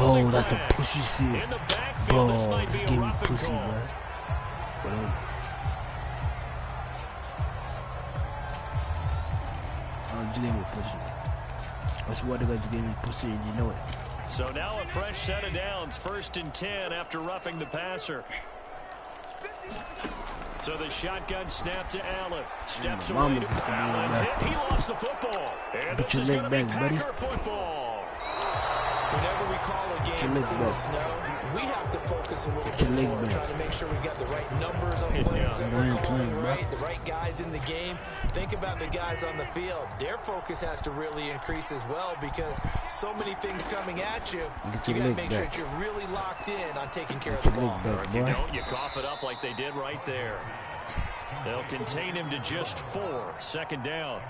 Bro, that's a pushy shit. Bro, this gave me pussy, bro. You gave me pussy. I swear to God, you gave me pussy and you know it. So now a fresh set of downs, 1st and 10 after roughing the passer. So the shotgun snap to Allen. Steps away to Allen. He lost the football. And this is going to be Packer football. Whenever we call a game that's in the snow, we have to focus a little bit more, trying to make sure we got the right numbers on plays that we're calling right, the right guys in the game. Think about the guys on the field. Their focus has to really increase as well because so many things coming at you. You got to make sure that you're really locked in on taking care of the ball. Or if you don't, you cough it up like they did right there. They'll contain him to just 4. 2nd down.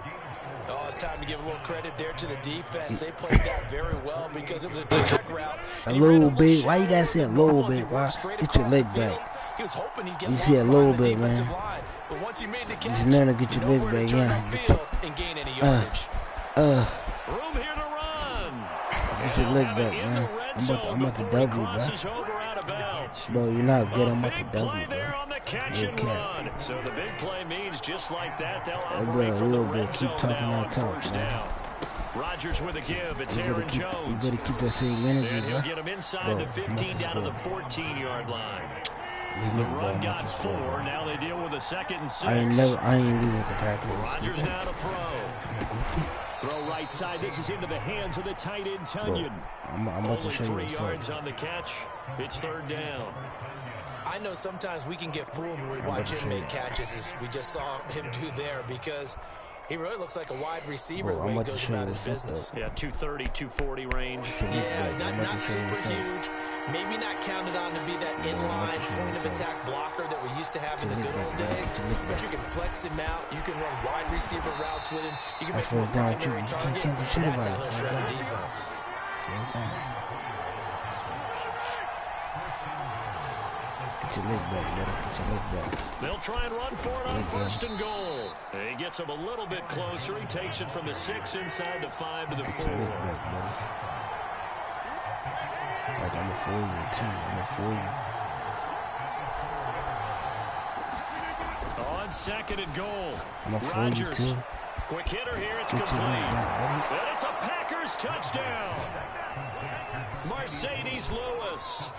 Oh, it's time to give a little credit there to the defense. They played that very well because it was a direct route. A little bit. Why you guys say a little bit? Why? Get your leg back. You see a little bit, man. Just learn to get your leg back, yeah. Room here to run. Get your leg back, man. I'm about to double, bro. Bro, you're not good. I'm about to double, bro. Okay. So the big play means just like that, they'll operate from the red zone. Keep talking that talk, man. Rodgers with a give. It's Aaron Jones. You better keep that same energy, and he'll get him inside the 15 down to the 14-yard line. The run got 4. Now they deal with a 2nd and 6. I ain't leaving with the Packers. Rodgers now to throw. Throw right side. This is into the hands of the tight end, Tunyon. I'm about to show you 3 yards on the catch. It's 3rd down. I know sometimes we can get fooled when we watch him make catches, as we just saw him do there, because he really looks like a wide receiver the way he goes about his business. Yeah, 230, 240 range. Yeah, not super huge. Maybe not counted on to be that inline point-of-attack blocker that we used to have in the good old days, but you can flex him out. You can run wide receiver routes with him. You can make him a primary target. That's how he'll shred a defense. They'll try and run for it on 1st and goal. He gets him a little bit closer. He takes it from the 6 inside the 5 to the 4. Like I'm a 4-year too. I'm a 4-year. On 2nd and goal. I'm a 4-year too. Quick hitter here. It's complete. And it's a Packers touchdown. Mercedes Lewis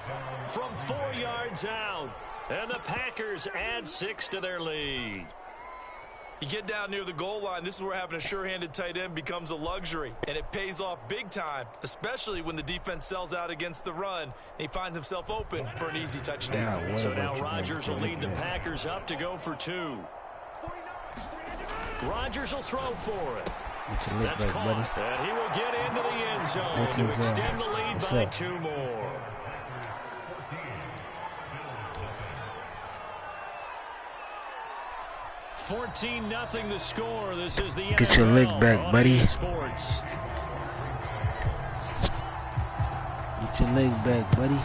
from 4 yards out. And the Packers add 6 to their lead. You get down near the goal line, this is where having a sure-handed tight end becomes a luxury. And it pays off big time, especially when the defense sells out against the run. And he finds himself open for an easy touchdown. So now Rodgers will lead the Packers up to go for 2. Rodgers will throw for it. That's caught. And he will get into the end zone to extend the lead by 2 more. $14-0 the score. This is the Get your leg back, buddy. Sports. Get your leg back, buddy.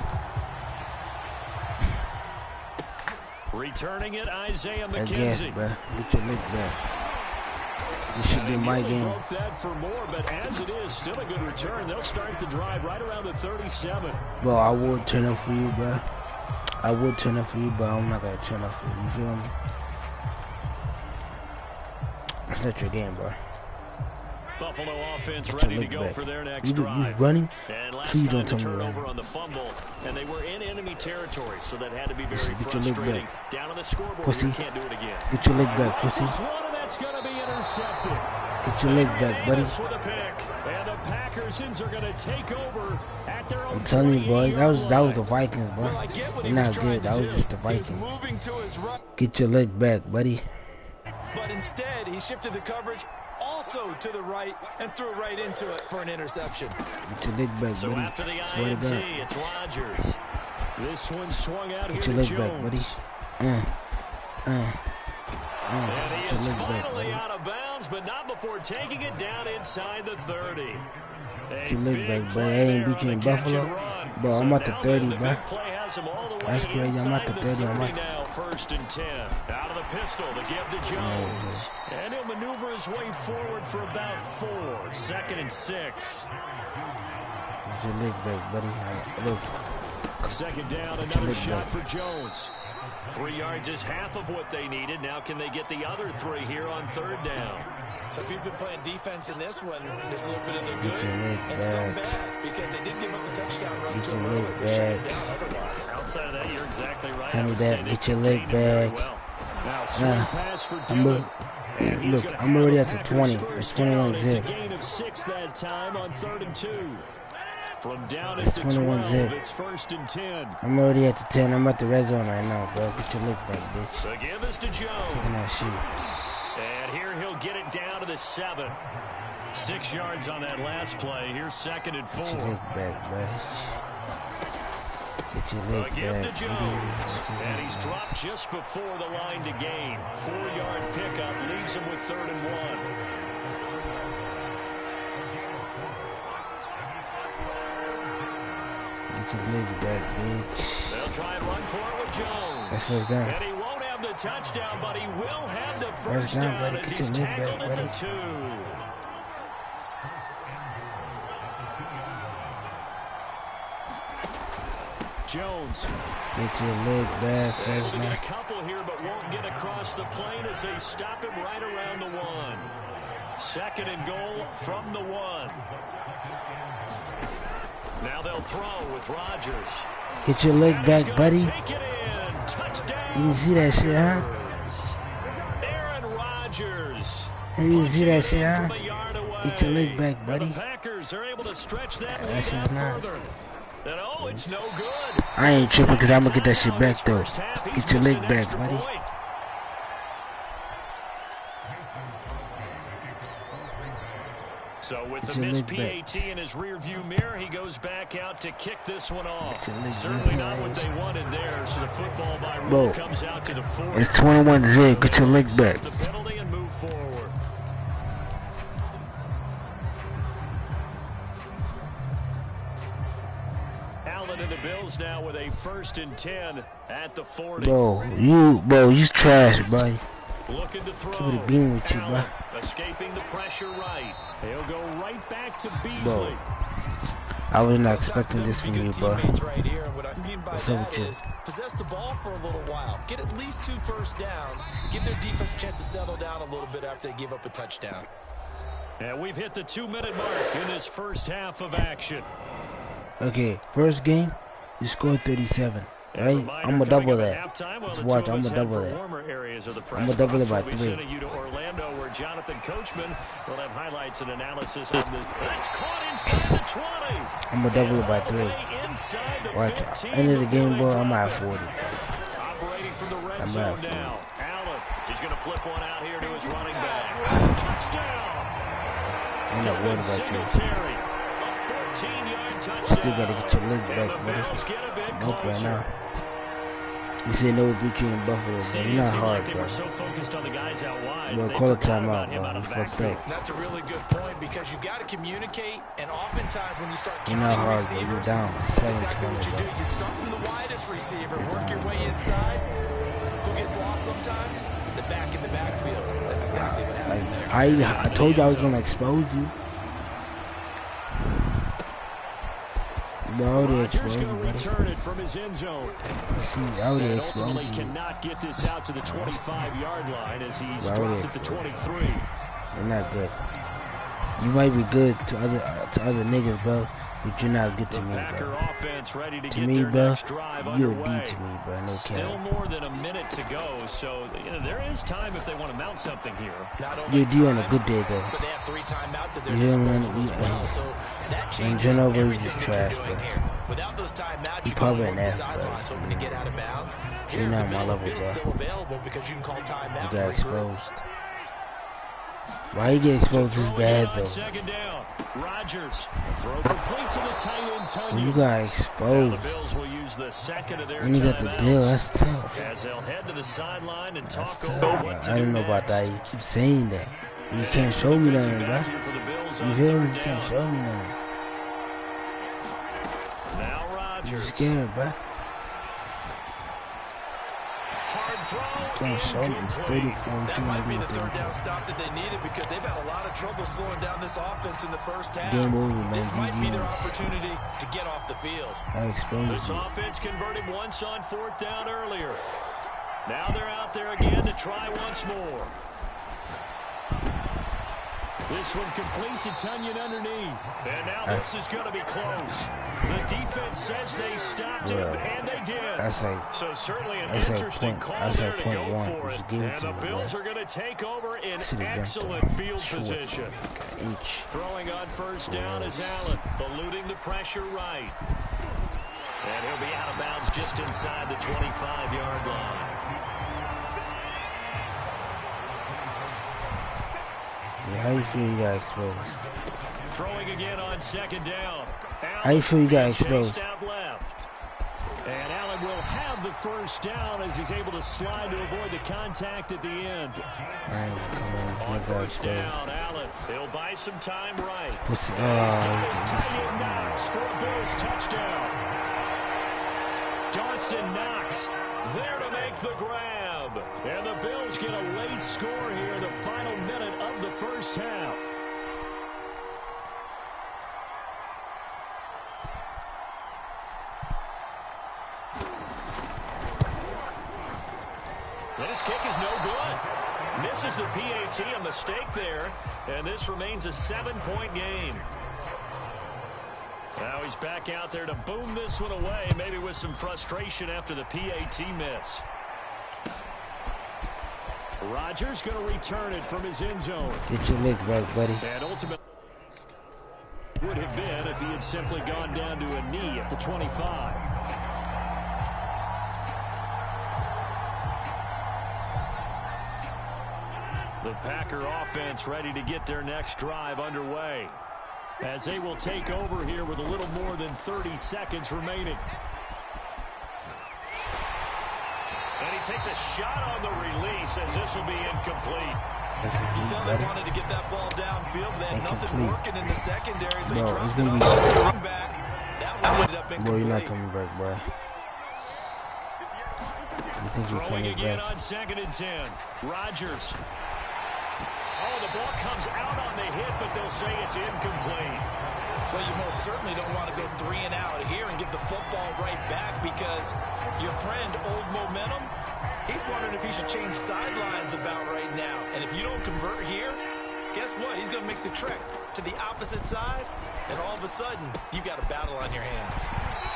Returning it, Isaiah McKenzie. I guess, bro. Get your leg back. This should be my game. Broke that for more, but as it is, still a good return. They'll start the drive right around the 37. Bro, I would turn up for you, bro. I would turn up for you, but I'm not gonna turn up for you. You feel me? That's not your game, bro. Buffalo offense ready to go for their next drive. You running? Please don't tell me turnover on the fumble, and they were in enemy territory, so that had to be very frustrating. Down on the scoreboard, you can't do it again. Get your leg back, pussy. That's going to be intercepted. Get your leg back, buddy. With a pick, and the Packers are going to take over at their own. I'm telling you, boy, that was the Vikings, bro. They're not good. That was just the Vikings. Get your leg back, buddy. But instead, he shifted the coverage also to the right and threw right into it for an interception. Get your leg back, so buddy. After the INT, it's Rodgers. This one swung out Get here your to leg back, buddy. And he is finally out of bounds, but not before taking it down inside the 30. Get your leg back, buddy. I ain't beat you in Buffalo. Bro, I'm at the 30, bro. That's crazy. I'm at the 30. I'm at 1st and 10. Out of the pistol, the give to Jones. And he'll maneuver his way forward for about 4. 2nd and 6. Get your leg back, buddy. Look. Second down, another shot for Jones. 3 yards is half of what they needed. Now can they get the other 3 here on third down? So if you've been playing defense in this one, there's a little bit of the good and some bad, because they did give up the touchdown run to a early, but shut it down otherwise. Outside of that, you're exactly right. Honey, get your leg back. Now, pass for look, I'm already at the 20. It's 21-0. It's a gain of 6 that time on 3rd and 2. From down it's at the 12, it's 1st and 10. I'm already at the 10. I'm at the red zone right now, bro. Get your leg back, bitch. The give is to Jones. That shit. And here he'll get it down to the 7. 6 yards on that last play. Here's 2nd and 4. Get your leg back, bro. Get your leg give back. to Jones. And he's dropped just before the line to gain. 4-yard pickup leaves him with 3rd and 1. Get your leg back, bitch. They'll try and run for it with Jones. That's first down. And he won't have the touchdown, but he will have the first down buddy. as Get he's your leg tackled back, at the buddy. 2. Jones. Get your leg back, Able first to get a down. couple here, but won't get across the plane as they stop him right around the 1. 2nd and goal from the 1. Now they'll throw with Rodgers. Get your leg back, buddy. Take it in. Touchdown. You didn't see that shit, huh? Aaron Rodgers. You didn't see that shit, huh? From a yard away. Get your leg back, buddy. The Packers are able to stretch that That lead shit's out nice. further. And oh, it's no good. I ain't tripping because I'm going to get that shit back, though. Get your leg back, buddy. So with the missed PAT in his rearview mirror, he goes back out to kick this one off. Certainly not what they wanted there. So the football by rule comes out to the 4. It's 21-0. Get your leg back. The penalty and move forward. Allen and the Bills now with a 1st and 10 at the 40. Bro, you trash, buddy. Looking to throw. Keep it being with you, bro. Escaping the pressure right. He'll go right back to Beasley. Bro, I was not expecting this from you, bro. Right here. And what I mean by that is possess the ball for a little while. Get at least 2 first downs. Give their defense a chance to settle down a little bit after they give up a touchdown. And we've hit the 2-minute mark in this first half of action. Okay, first game, you scored 37. Right? I'm going to double that. Just watch, I'm going to double that. I'm going to double it by 3. Orlando, where Jonathan Coachman will have highlights and analysis on this. That's caught inside the 20. I'm going to double it by 3. Watch, end of the game, bro, I'm at 40. Operating from the red zone now. Allen, he's going to flip one out here to his running back. Touchdown. I'm not worried about you. Still got to get your leg back, buddy. Nope, right now. You say no between Buffalo, bro. You're not hard, bro. Bro, call a timeout, bro. You fucked up. That's a really good point because you got to communicate, and oftentimes when you start you're not counting hard, receivers, bro. You're down. that's exactly what you do. You start from the widest receiver, work your way inside. Who gets lost sometimes? The back in the backfield. That's exactly what happened there. I told you I was going to expose you. Bro, they exposed you, buddy. Return it from his end zone. See, I already Ultimately exposed you. cannot get this out to the 25-yard line as he's dropped at the 23. You're not good. You might be good to other niggas, bro, but you're not good to me, bro. To me, bro, you're a D to me, bro. No cap. Still more than a minute to go, so there is time if they want to mount something here. You're a D on a good day, though. But they have 3 timeouts at their You hear me? disposal as well, so that changes In general, you everything just that you're trash, doing bro. here. Without those timeouts, You you probably go an over the ass, bro. sidelines hoping to get out of bounds. Here, You're the not my middle of the level, field's bro. still available because you can call timeout. You got exposed. Why you get exposed this bad, though? Second down. Rodgers throw complete to the tight end. You got exposed. The Bills will use the second of their And you got the bill. That's tough. as they'll head to the sideline and That's talk tough, over bro. what to I do don't know about next. that. You keep saying that. You can't show me nothing, bro. You feel me? You can't show me nothing. Now Rodgers. You're scared, bro. Hard Can't show me. It's 34. That might be the third down stop that they needed because they've had a lot of trouble slowing down this offense in the first half. Game over, man. This might be their opportunity to get off the field. This offense converted once on 4th down earlier. Now they're out there again to try once more. This one complete to Tunyon underneath. And now this is going to be close. The defense says they stopped him, and they did. So certainly an interesting call there to go for it. And the Bills are going to take over in excellent field position. Throwing on 1st down is Allen, eluding the pressure right. And he'll be out of bounds just inside the 25-yard line. How you feel you got exposed? Throwing again on 2nd down. How you feel you got exposed? Out left. And Allen will have the 1st down as he's able to slide to avoid the contact at the end. On 1st down, Allen. He'll buy some time right. What's Tyler Knox for a Bills touchdown. Dawson Knox there to make the grab. And the Bills get a late score here in the final minute of the first half. This kick is no good. Misses the PAT, a mistake there. And this remains a 7-point game. Now he's back out there to boom this one away, maybe with some frustration after the PAT miss. Rodgers going to return it from his end zone. Get your leg right, buddy. And ultimately would have been if he had simply gone down to a knee at the 25. The Packer offense ready to get their next drive underway, as they will take over here with a little more than 30 seconds remaining. And he takes a shot on the release as this will be incomplete. You can tell they wanted to get that ball downfield. They had nothing working in the secondary, so he dropped it off to the running back. That one ended up incomplete. Bro, you're not coming back, bro. Throwing again on 2nd and 10. Rodgers. Oh, the ball comes out on the hit, but they'll say it's incomplete. Well, you most certainly don't want to go 3 and out here and give the football right back because your friend, Old Momentum, he's wondering if he should change sidelines about right now. And if you don't convert here, guess what? He's going to make the trek to the opposite side, and all of a sudden, you've got a battle on your hands.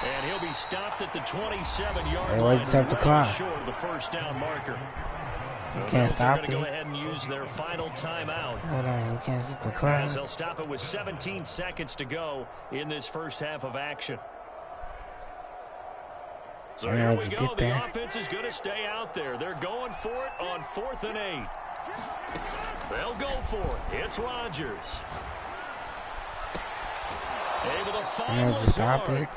And he'll be stopped at the 27-yard line, right short of the 1st down marker. You can't stop it. They're going to go ahead and use their final timeout. Hold on, you can't stop the clock. As they'll stop it with 17 seconds to go in this first half of action. So here we go. The offense is going to stay out there. They're going for it on 4th and 8. They'll go for it. It's Rodgers. Able to find Lazard.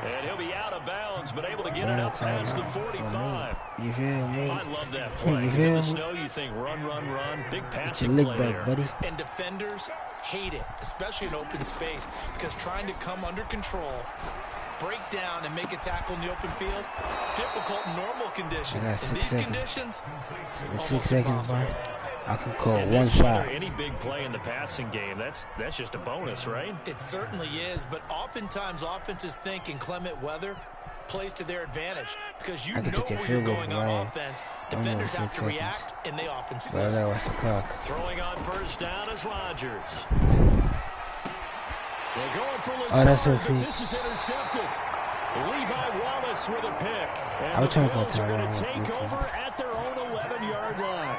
And he'll be out of bounds, but able to get it up past the 45. You feel me? I love that play. Because in the snow, you think run, run, run. Big passing play there. Buddy. And defenders hate it, especially in open space, because trying to come under control, break down, and make a tackle in the open field, difficult in normal conditions. In these conditions, almost impossible. I can call one shot. Any big play in the passing game, that's just a bonus, right? It certainly is, but oftentimes offenses think inclement weather plays to their advantage because you know where you're going on offense. Defenders have to react, and they often slip. Throwing on 1st down is Rodgers. They're going for Lazard, but this is intercepted. Levi Wallace with a pick. And the Bills are going to take over at their own 11-yard line.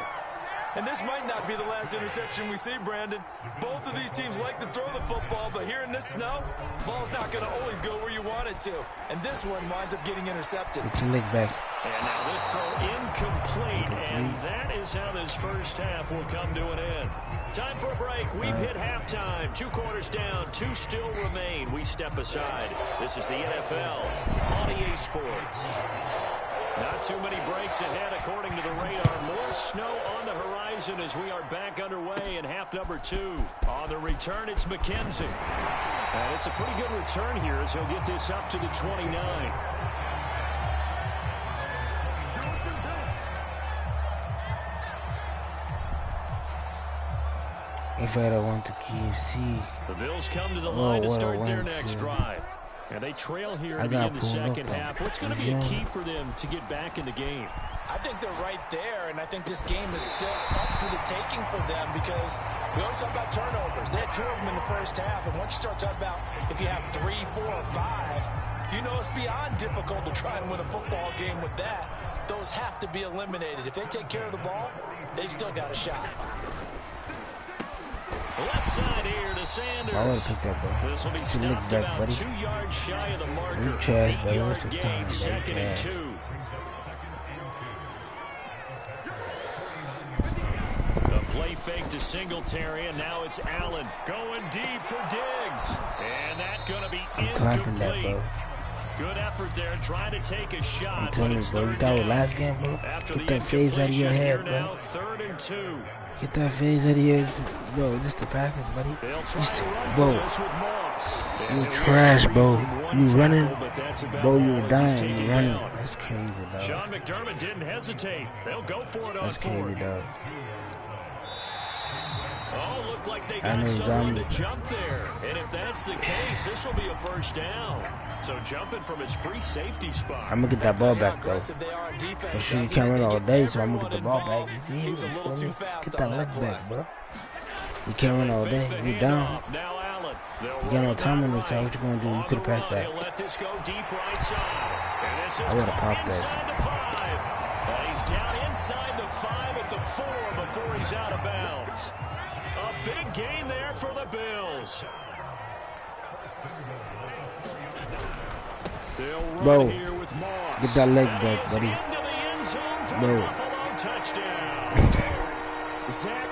And this might not be the last interception we see, Brandon. Both of these teams like to throw the football, but here in this snow, ball's not going to always go where you want it to. And this one winds up getting intercepted. And now this throw incomplete, and that is how this first half will come to an end. Time for a break. We've hit halftime. 2 quarters down, 2 still remain. We step aside. This is the NFL on EA Sports. Not too many breaks ahead according to the radar. More snow on the horizon as we are back underway in half number 2. On the return, it's McKenzie. And it's a pretty good return here as he'll get this up to the 29. If I want to KFC. The Bills come to the line to start their next drive. And they trail here to begin the second half. What's going to be a key for them to get back in the game? I think they're right there, and I think this game is still up for the taking for them because we always talk about turnovers. They had 2 of them in the first half, and once you start talking about if you have 3, 4, or 5, you know it's beyond difficult to try and win a football game with that. Those have to be eliminated. If they take care of the ball, they've still got a shot. Left side here to Sanders. I want to pick that, bro. This will be stopped about 2 yards shy of the marker. 8-yard gain, 2nd and 2. The play fake to Singletary, and now it's Allen going deep for Diggs. And that's going to be incomplete. Good effort there, trying to take a shot. I'm telling you, bro, you thought it was last game, bro? Get that phase out of your head, bro. Now 3rd and 2. Get that phase out of your bro. This the Packers, buddy. Bro, you trash, bro. You running, bro. You dying. You running. That's crazy, dog. Sean McDermott didn't hesitate. They'll go for it on 4th. That's crazy, dog. Oh, looked like they got someone to jump there. And if that's the case, this will be a first down. So jumping from his free safety spot. I'm going to get that ball back, though. For sure, you can't run all day, so I'm going to get the ball back. You see, get that leg back, bro. You can't run all day. You're down. You got no time on this side. What you going to do? You could have passed that. I would have popped that. He's down inside the 5 at the 4 before he's out of bounds. A big gain there for the Bills. Bro, get that leg back, buddy. Bro.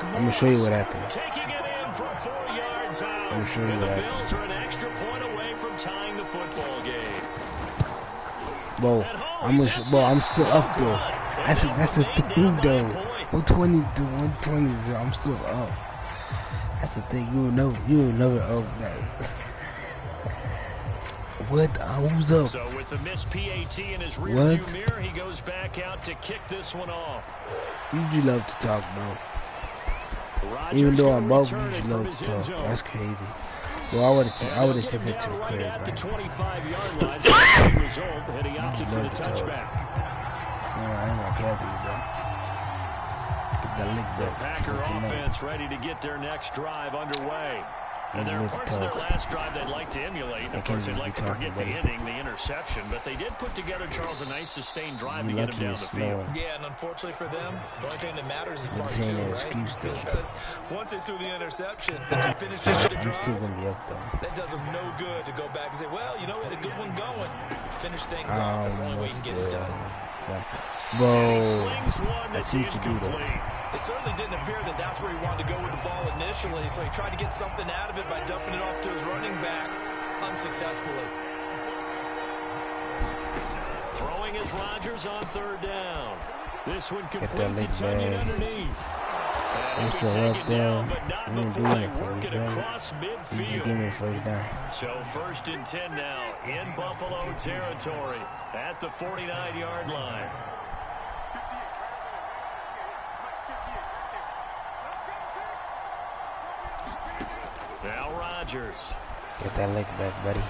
I'm going to show you what happened. Taking it in from 4 yards out. I'm going to show you what happened. The Bills are an extra point away from tying the football game. Bro, I'm still up though. That's the thing though. 120 to 120, I'm still up. That's the thing. You will never up that. What? Who's up? So with the missed PAT in his rearview mirror, he goes back out to kick this one off. You just love to talk, bro. Even though I'm broke, you just love to talk. That's crazy. Well, I would have taken it to the crib, at the right? 25-yard line. The result, and he opted for the touchback. I ain't gonna care for you, bro. Get that lick The back. Packer offense ready to get their next drive underway. And there are parts of their last drive they'd like to emulate. Of course, they'd like to forget the inning, the interception. But they did put together, Charles, a nice sustained drive to get him down the field. Yeah, and unfortunately for them, the only thing that matters is part 2, right? Because once they threw the interception and finished the drive, that does them no good to go back and say, well, you know, we had a good one going. Finish things off. That's the only way you can get it done. Bro, slings one that's incomplete. It certainly didn't appear that that's where he wanted to go with the ball initially, so he tried to get something out of it by dumping it off to his running back unsuccessfully. Throwing is Rodgers on 3rd down. This one complete to Tunyon underneath. I'm still up there. You didn't do anything. You Midfield. give me 1st down. So 1st and 10 now in Buffalo territory at the 49-yard line. Now Rodgers. Get that leg back, buddy.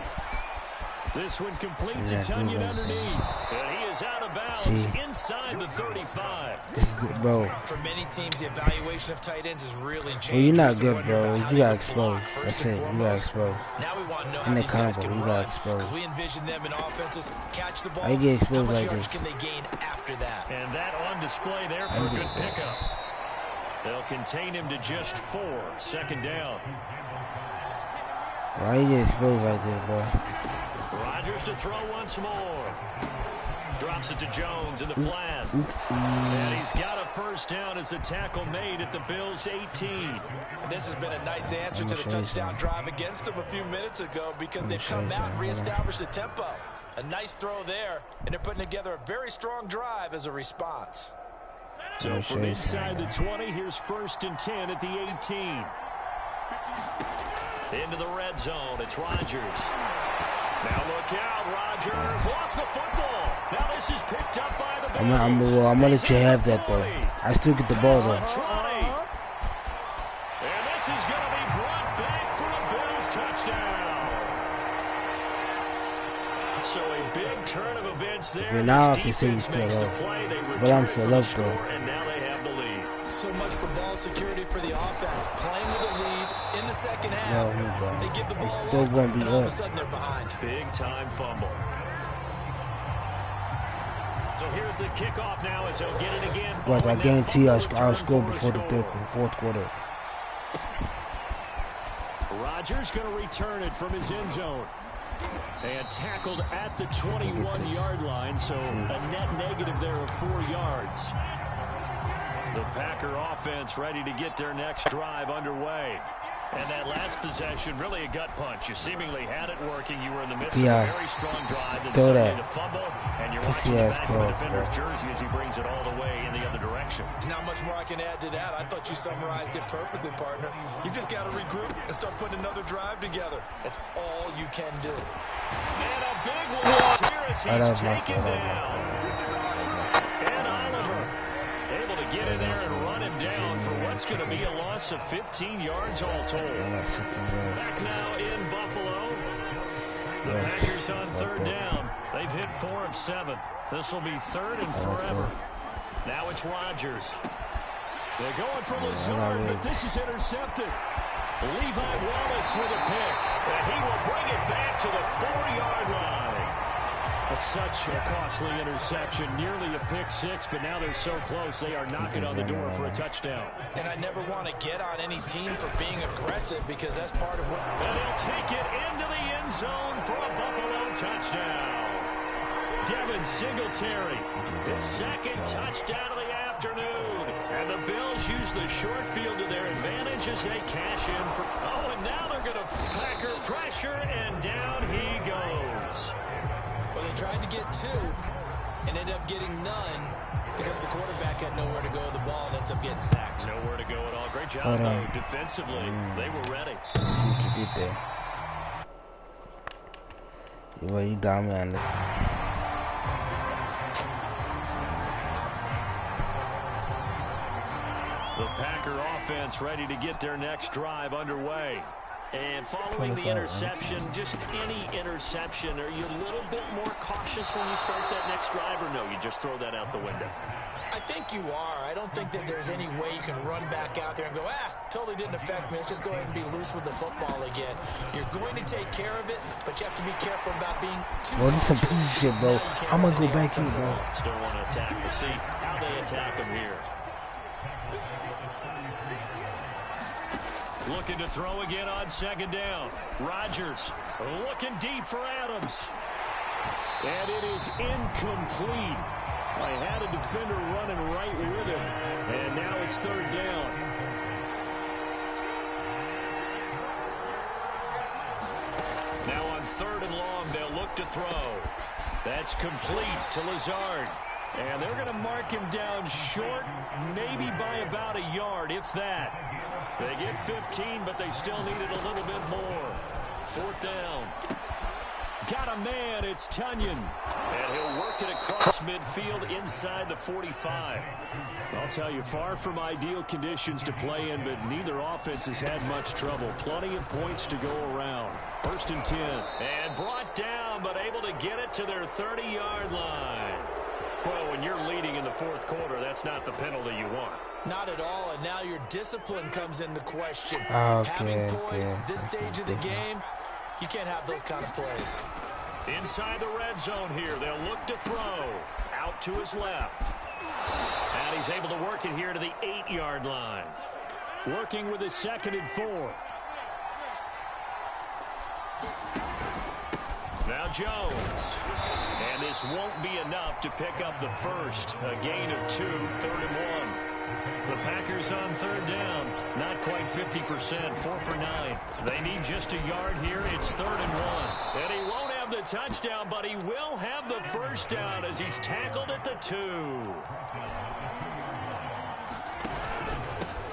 This one complete to Tunyon underneath. And he is out of bounds inside the 35. This is it, bro. For many teams, the evaluation of tight ends is really changed. Well, you're not good, bro. You got exposed. That's it. You got exposed. Now we want to know In how the these guys combo, can you run. got exposed. Because we envision them in offenses catch the ball. I get exposed how much like yards this. can they gain after that? And that on display there for a good pickup. They'll contain him to just 4. 2nd down. Why you get exposed like this, bro? Rodgers to throw once more. Drops it to Jones in the flat. Oopsie. And he's got a 1st down as the tackle made at the Bills' 18. And this has been a nice answer to the touchdown drive against them a few minutes ago because they've come out and reestablished the tempo. A nice throw there, and they're putting together a very strong drive as a response. So from inside the 20, here's 1st and 10 at the 18. Into the red zone, it's Rodgers. Now look out, Rodgers lost the football. Now this is picked up by the Bills. I'm gonna let you have that though. I still get the ball though. And this is going So a big turn of events there. Now I can say he's still up. But I'm still up though. And now they have the lead. So much for ball security for the offense. Playing with a lead in the second half. They give the ball still won't be and all of up. a sudden they're behind. Big time fumble. So here's the kickoff now as they'll get it again. But I guarantee I'll score before the fourth quarter. Rodgers going to return it from his end zone. And tackled at the 21-yard line, so a net negative there of 4 yards. The Packer offense ready to get their next drive underway. And that last possession, really a gut punch. You seemingly had it working. You were in the midst of a very strong drive. And suddenly the fumble, and you're watching the back of the defender's jersey as he brings it all the way in the other direction. There's not much more I can add to that. I thought you summarized it perfectly, partner. You just got to regroup and start putting another drive together. That's all you can do. And a big loss here as he's taken down. And Oliver able to get in there and run him down for what's going to be a loss of 15 yards all told. Back now in Buffalo. The Packers on third down. They've hit 4 of 7. This will be third and forever. Now it's Rodgers. They're going for Lazard, but this is intercepted. Levi Wallace with a pick, and he will bring it back to the 4-yard line. That's such a costly interception, nearly a pick six, but now they're so close they are knocking on the door for a touchdown. And I never want to get on any team for being aggressive because that's part of what... And he'll take it into the end zone for a Buffalo touchdown. Devin Singletary, his second touchdown of the afternoon. And the Bills use the short field to their advantage as they cash in for... Oh, and now they're going to Packer pressure, and down he goes. Well, they tried to get 2 and ended up getting none because the quarterback had nowhere to go with the ball and ends up getting sacked. Nowhere to go at all. Great job, though, defensively. They were ready. Let's see what you did there. Well, you got me on this. The Packer offense ready to get their next drive underway. And following the interception, just any interception, are you a little bit more cautious when you start that next drive, or no, you just throw that out the window? I think you are. I don't think that there's any way you can run back out there and go, totally didn't affect me. Let's just go ahead and be loose with the football again. You're going to take care of it, but you have to be careful about being too this is some piece shit, bro. I'm going to go back here, bro. Still want to attack. We'll see how they attack him here. Looking to throw again on second down. Rodgers looking deep for Adams. And it is incomplete. I had a defender running right with him. And now it's third down. Now on third and long, they'll look to throw. That's complete to Lazard. And they're going to mark him down short, maybe by about a yard, if that. They get 15, but they still need it a little bit more. Fourth down. Got a man, it's Tunyon. And he'll work it across midfield inside the 45. I'll tell you, far from ideal conditions to play in, but neither offense has had much trouble. Plenty of points to go around. First and 10. And brought down, but able to get it to their 30-yard line. Well, when you're leading in the fourth quarter, that's not the penalty you want. Not at all, and now your discipline comes into question. Having poise this stage of the game, you can't have those kind of plays. Inside the red zone here, they'll look to throw. Out to his left. And he's able to work it here to the 8-yard line. Working with his second and 4. Now Jones. And this won't be enough to pick up the first. A gain of 2, third and 1. The Packers on third down. Not quite 50%, 4 for 9. They need just a yard here. It's third and 1. And he won't have the touchdown, but he will have the first down as he's tackled at the 2.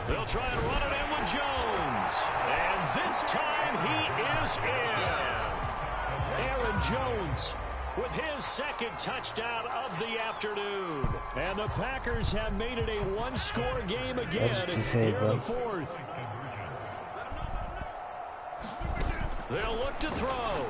They'll try and run it in with Jones. And this time he is in. Aaron Jones with his second touchdown of the afternoon. And the Packers have made it a one-score game again here in the fourth. They'll look to throw.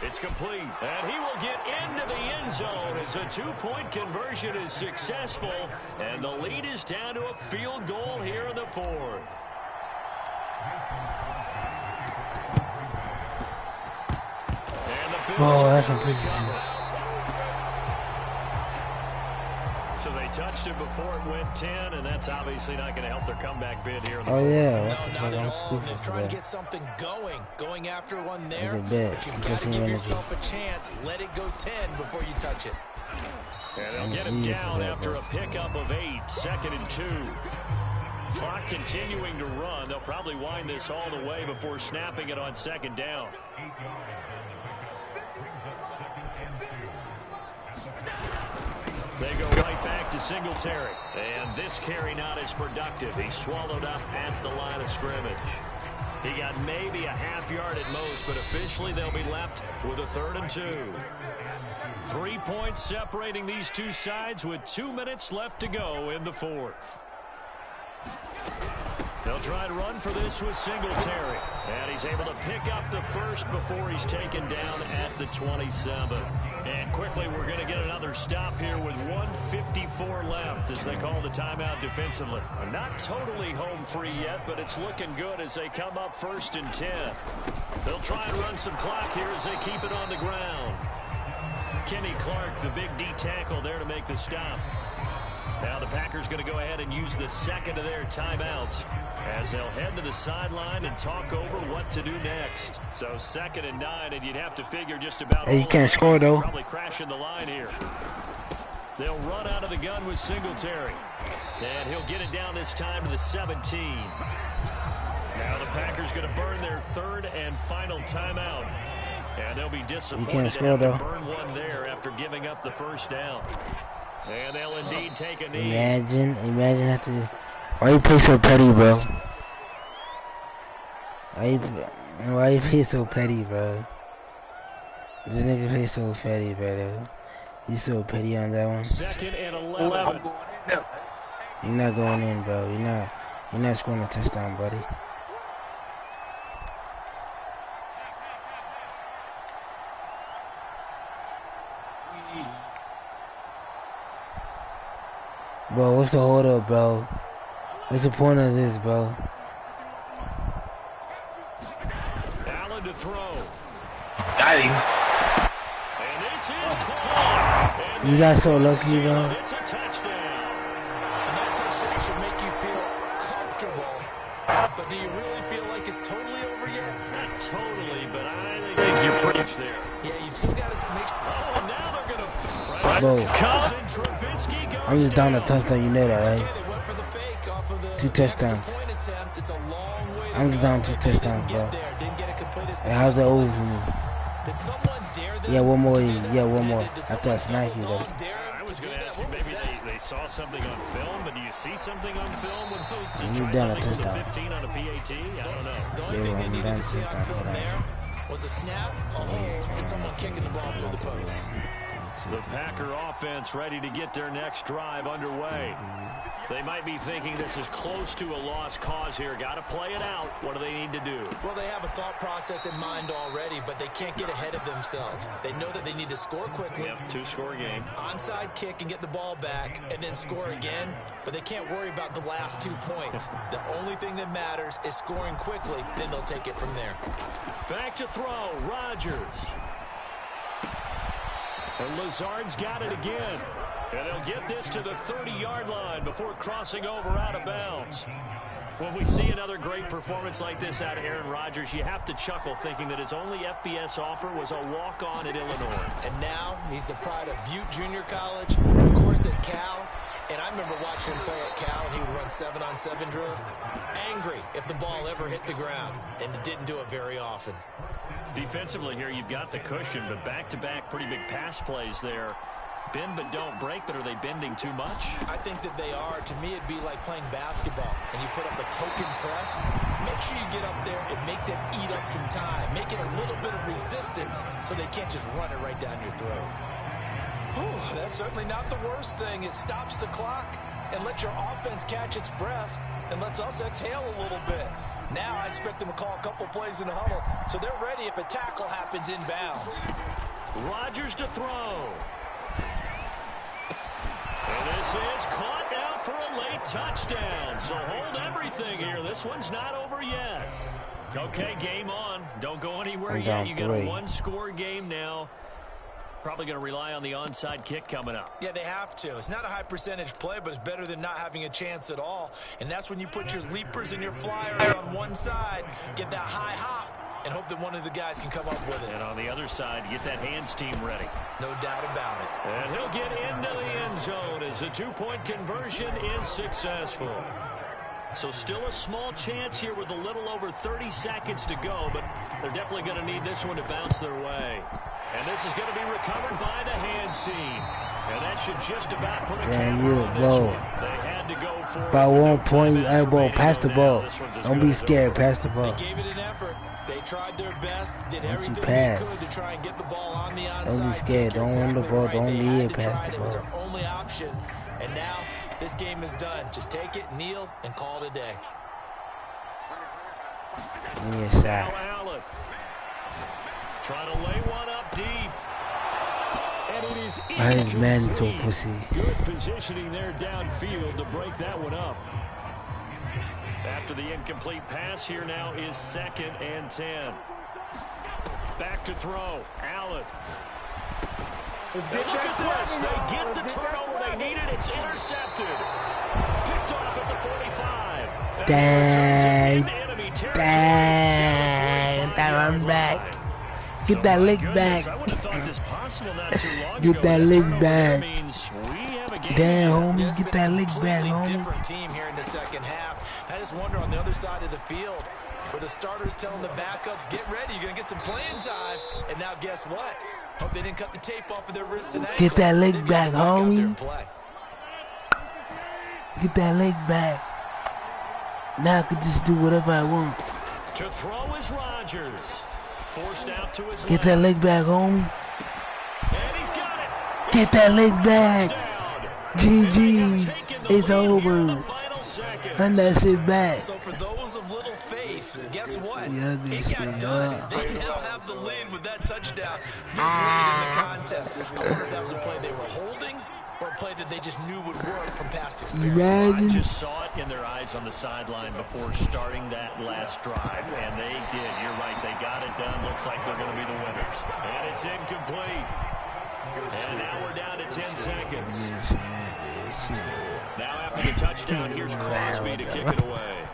It's It's complete, and he will get into the end zone as a two-point conversion is successful, and the lead is down to a field goal here in the fourth. Oh, that's a position. So they touched it before it went 10, and that's obviously not going to help their comeback bid here. Oh, yeah. What the fuck? I'm stupid. Trying to get something going after one there. But you got to give yourself a chance. Let it go 10 before you touch it. And they'll get him down after a pickup of 8, 2nd and 2. Clock continuing to run. They'll probably wind this all the way before snapping it on 2nd down. They go right back to Singletary. And this carry not as productive. He swallowed up at the line of scrimmage. He got maybe a half yard at most, but officially they'll be left with a 3rd and 2. 3 points separating these two sides with 2 minutes left to go in the fourth. They'll try to run for this with Singletary. And he's able to pick up the first before he's taken down at the 27. And quickly, we're going to get another stop here with 1:54 left as they call the timeout defensively. Not totally home free yet, but it's looking good as they come up 1st and 10. They'll try and run some clock here as they keep it on the ground. Kenny Clark, the big D tackle there to make the stop. Now the Packers going to go ahead and use the second of their timeouts as they'll head to the sideline and talk over what to do next. So 2nd and 9, and you'd have to figure just about you can't score, though. Probably crashing the line here. They'll run out of the gun with Singletary. And he'll get it down this time to the 17. Now the Packers going to burn their 3rd and final timeout. And they'll be disappointed to have to burn one there after giving up the 1st down. And they'll indeed take a knee. Imagine after. Why you play so petty, bro? Why you play so petty, bro? This nigga play so petty, bro. He's so petty on that one. 2nd and 11. You're not going in, bro. You're not scoring a touchdown, buddy. Bro, what's the hold up, bro? What's the point of this, bro? Allen to throw. Got him. And this is caught. You got so lucky, bro. It's a touchdown. And that touchdown should make you feel comfortable. But do you really feel like it's totally over yet? Not totally, but I think you're pretty much there. Yeah, you've still got to make. Oh, and now they're going to. Bro, I'm just down a touchdown. You know that, right? 2 touchdowns. I'm just down 2 touchdowns, bro. And how's that over for me? Yeah, one more. Yeah, one more. After I smack you, though. I was going to ask you, maybe they saw something on film, but do you see something on film with those two? You try down a something with the touchdown. 15 on a PAT? I don't know. The only thing they needed to see on film there was a snap, a hole, and someone kicking the ball through the post. The Packer offense ready to get their next drive underway. They might be thinking this is close to a lost cause here. Got to play it out. What do they need to do? Well, they have a thought process in mind already, but they can't get ahead of themselves. They know that they need to score quickly. Yep, 2-score game. Onside kick and get the ball back and then score again, but they can't worry about the last 2 points. The only thing that matters is scoring quickly, then they'll take it from there. Back to throw, Rodgers. And Lazard's got it again. And they'll get this to the 30-yard line before crossing over out of bounds. When we see another great performance like this out of Aaron Rodgers, you have to chuckle thinking that his only FBS offer was a walk-on at Illinois. And now he's the pride of Butte Junior College, of course at Cal. And I remember watching him play at Cal, and he would run 7-on-7 drills. Angry if the ball ever hit the ground, and it didn't do it very often. Defensively here, you've got the cushion, but back-to-back pretty big pass plays there. Bend but don't break, but are they bending too much? I think that they are. To me, it'd be like playing basketball, and you put up a token press. Make sure you get up there and make them eat up some time. Make it a little bit of resistance so they can't just run it right down your throat. Whew, that's certainly not the worst thing. It stops the clock and lets your offense catch its breath and lets us exhale a little bit. Now I expect them to call a couple plays in the huddle, so they're ready if a tackle happens inbounds. Rodgers to throw. And this is caught now for a late touchdown. So hold everything here. This one's not over yet. Okay, game on. Don't go anywhere yet. You got a one-score game now. Probably going to rely on the onside kick coming up. Yeah, they have to. It's not a high percentage play, but it's better than not having a chance at all. And that's when you put your leapers and your flyers on one side, get that high hop, and hope that one of the guys can come up with it. And on the other side, get that hands team ready. No doubt about it. And he'll get into the end zone as a two-point conversion is successful. So still a small chance here with a little over 30 seconds to go, but they're definitely going to need this one to bounce their way. And this is going to be recovered by the hands team. And that should just about put a cap on this one. They had to go for by 1 point, elbow, pass the ball. Don't be scared, pass the ball. They gave it an effort. They tried their best, did everything they could to try and get the ball on the onside. Don't be scared, don't run the ball, don't need it, pass the It was ball. their only option. And now this game is done. Just take it, kneel, and call it a day. Give me a shot. Allen trying to lay one up deep. And it is Why is Madden so pussy? Good positioning there downfield to break that one up. After the incomplete pass, here now is 2nd and 10. Back to throw. Allen. And look at this. They get the turnover they needed. It's intercepted. Picked off at the 45. Dang. Dang. That run back. Get that leg back. Get that leg back. Damn, homie. Get that leg back, homie. Different team here in the second half. I just wonder on the other side of the field where the starters telling the backups, get ready, you're going to get some playing time. And now guess what? Hope they didn't cut the tape off of their wrists and ankles. Get that leg back, homie. Get that leg back. Now I can just do whatever I want. To throw is Rodgers. Forced out to his Get that leg back, homie. And he's got it. Get that leg back. GG. It's over. Run that shit back. So for those of little faith, guess what? Yeah, it got done. They now have the lead with that touchdown this late in the contest. I wonder if that was a play they were holding or a play that they just knew would work from past experience. I just saw it in their eyes on the sideline before starting that last drive, and they did. You're right. They got it done. Looks like they're going to be the winners. And it's incomplete. And now we're down to 10 seconds. Now after the touchdown, here's Crosby to kick it away.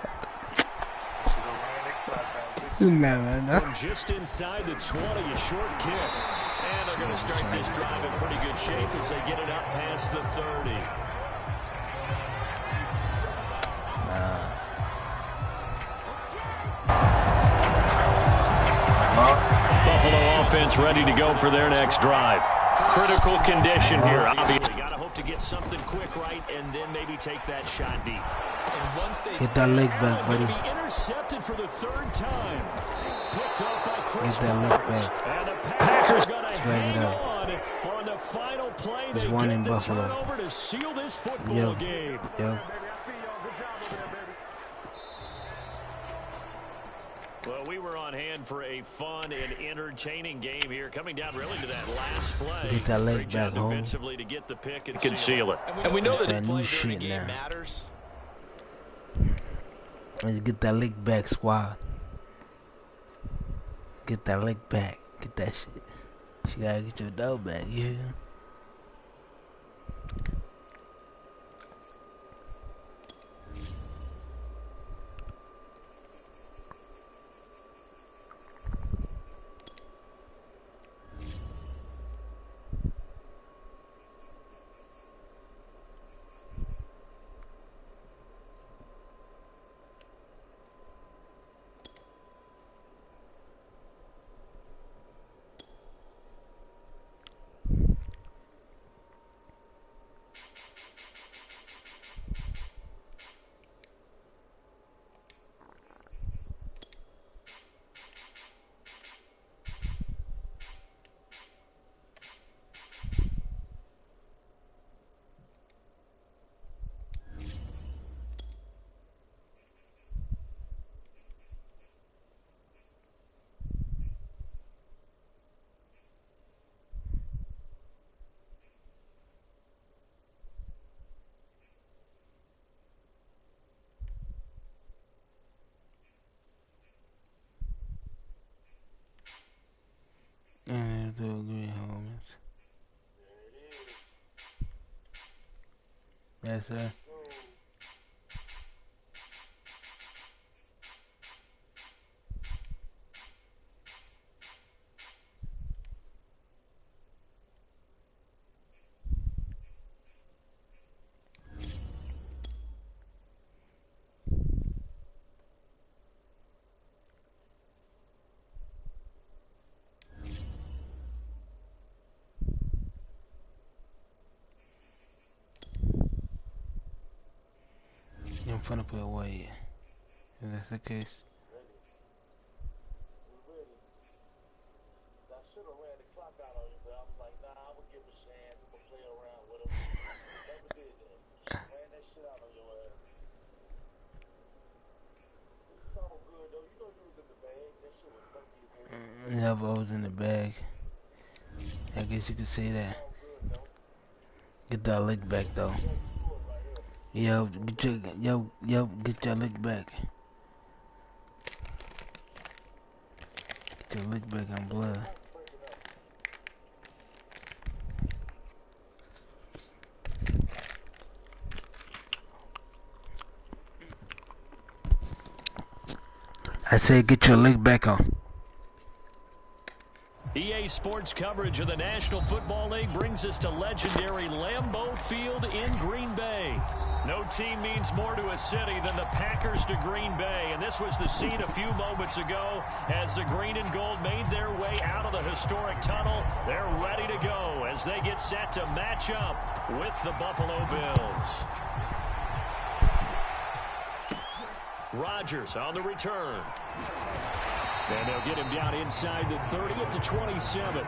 From just inside the 20, a short kick. And they're going to start this drive in pretty good shape as they get it up past the 30. Buffalo offense ready to go for their next drive. Critical condition here, obviously. Got to hope to get something quick right and then maybe take that shot deep. And once they get that leg back, buddy. Be intercepted for the 3rd time. Picked up by Chris. Get that leg back. And the Packers got to hang it up. on the final play. There's they one get in the Buffalo. Turnover to seal this football game. Yo. Well, we were on hand for a fun and entertaining game here, coming down really to that last play. Get that leg back, home. Defensively to get the pick and seal it. And we know that that new shit now. Let's get that leg back, squad. Get that leg back. Get that shit. You gotta get your dough back, yeah. Yes, sir. I'm finna put away. If that's the case. I should have ran the clock out on you, but I was like, nah, I'm gonna give him a chance. I'm gonna play around with him. Never did that. Ran that shit out on your ass. It's so good, though. You know you was in the bag. That shit was funky as hell. Yeah, but I was in the bag. I guess you could say that. Get that lick back though. Yo, get your lick back. Get your lick back on blood. I said get your lick back on. EA Sports coverage of the National Football League brings us to legendary Lambeau Field in Green Bay. No team means more to a city than the Packers to Green Bay, and this was the scene a few moments ago as the green and gold made their way out of the historic tunnel. They're ready to go as they get set to match up with the Buffalo Bills. Rodgers on the return. And they'll get him down inside the 30 at the 27.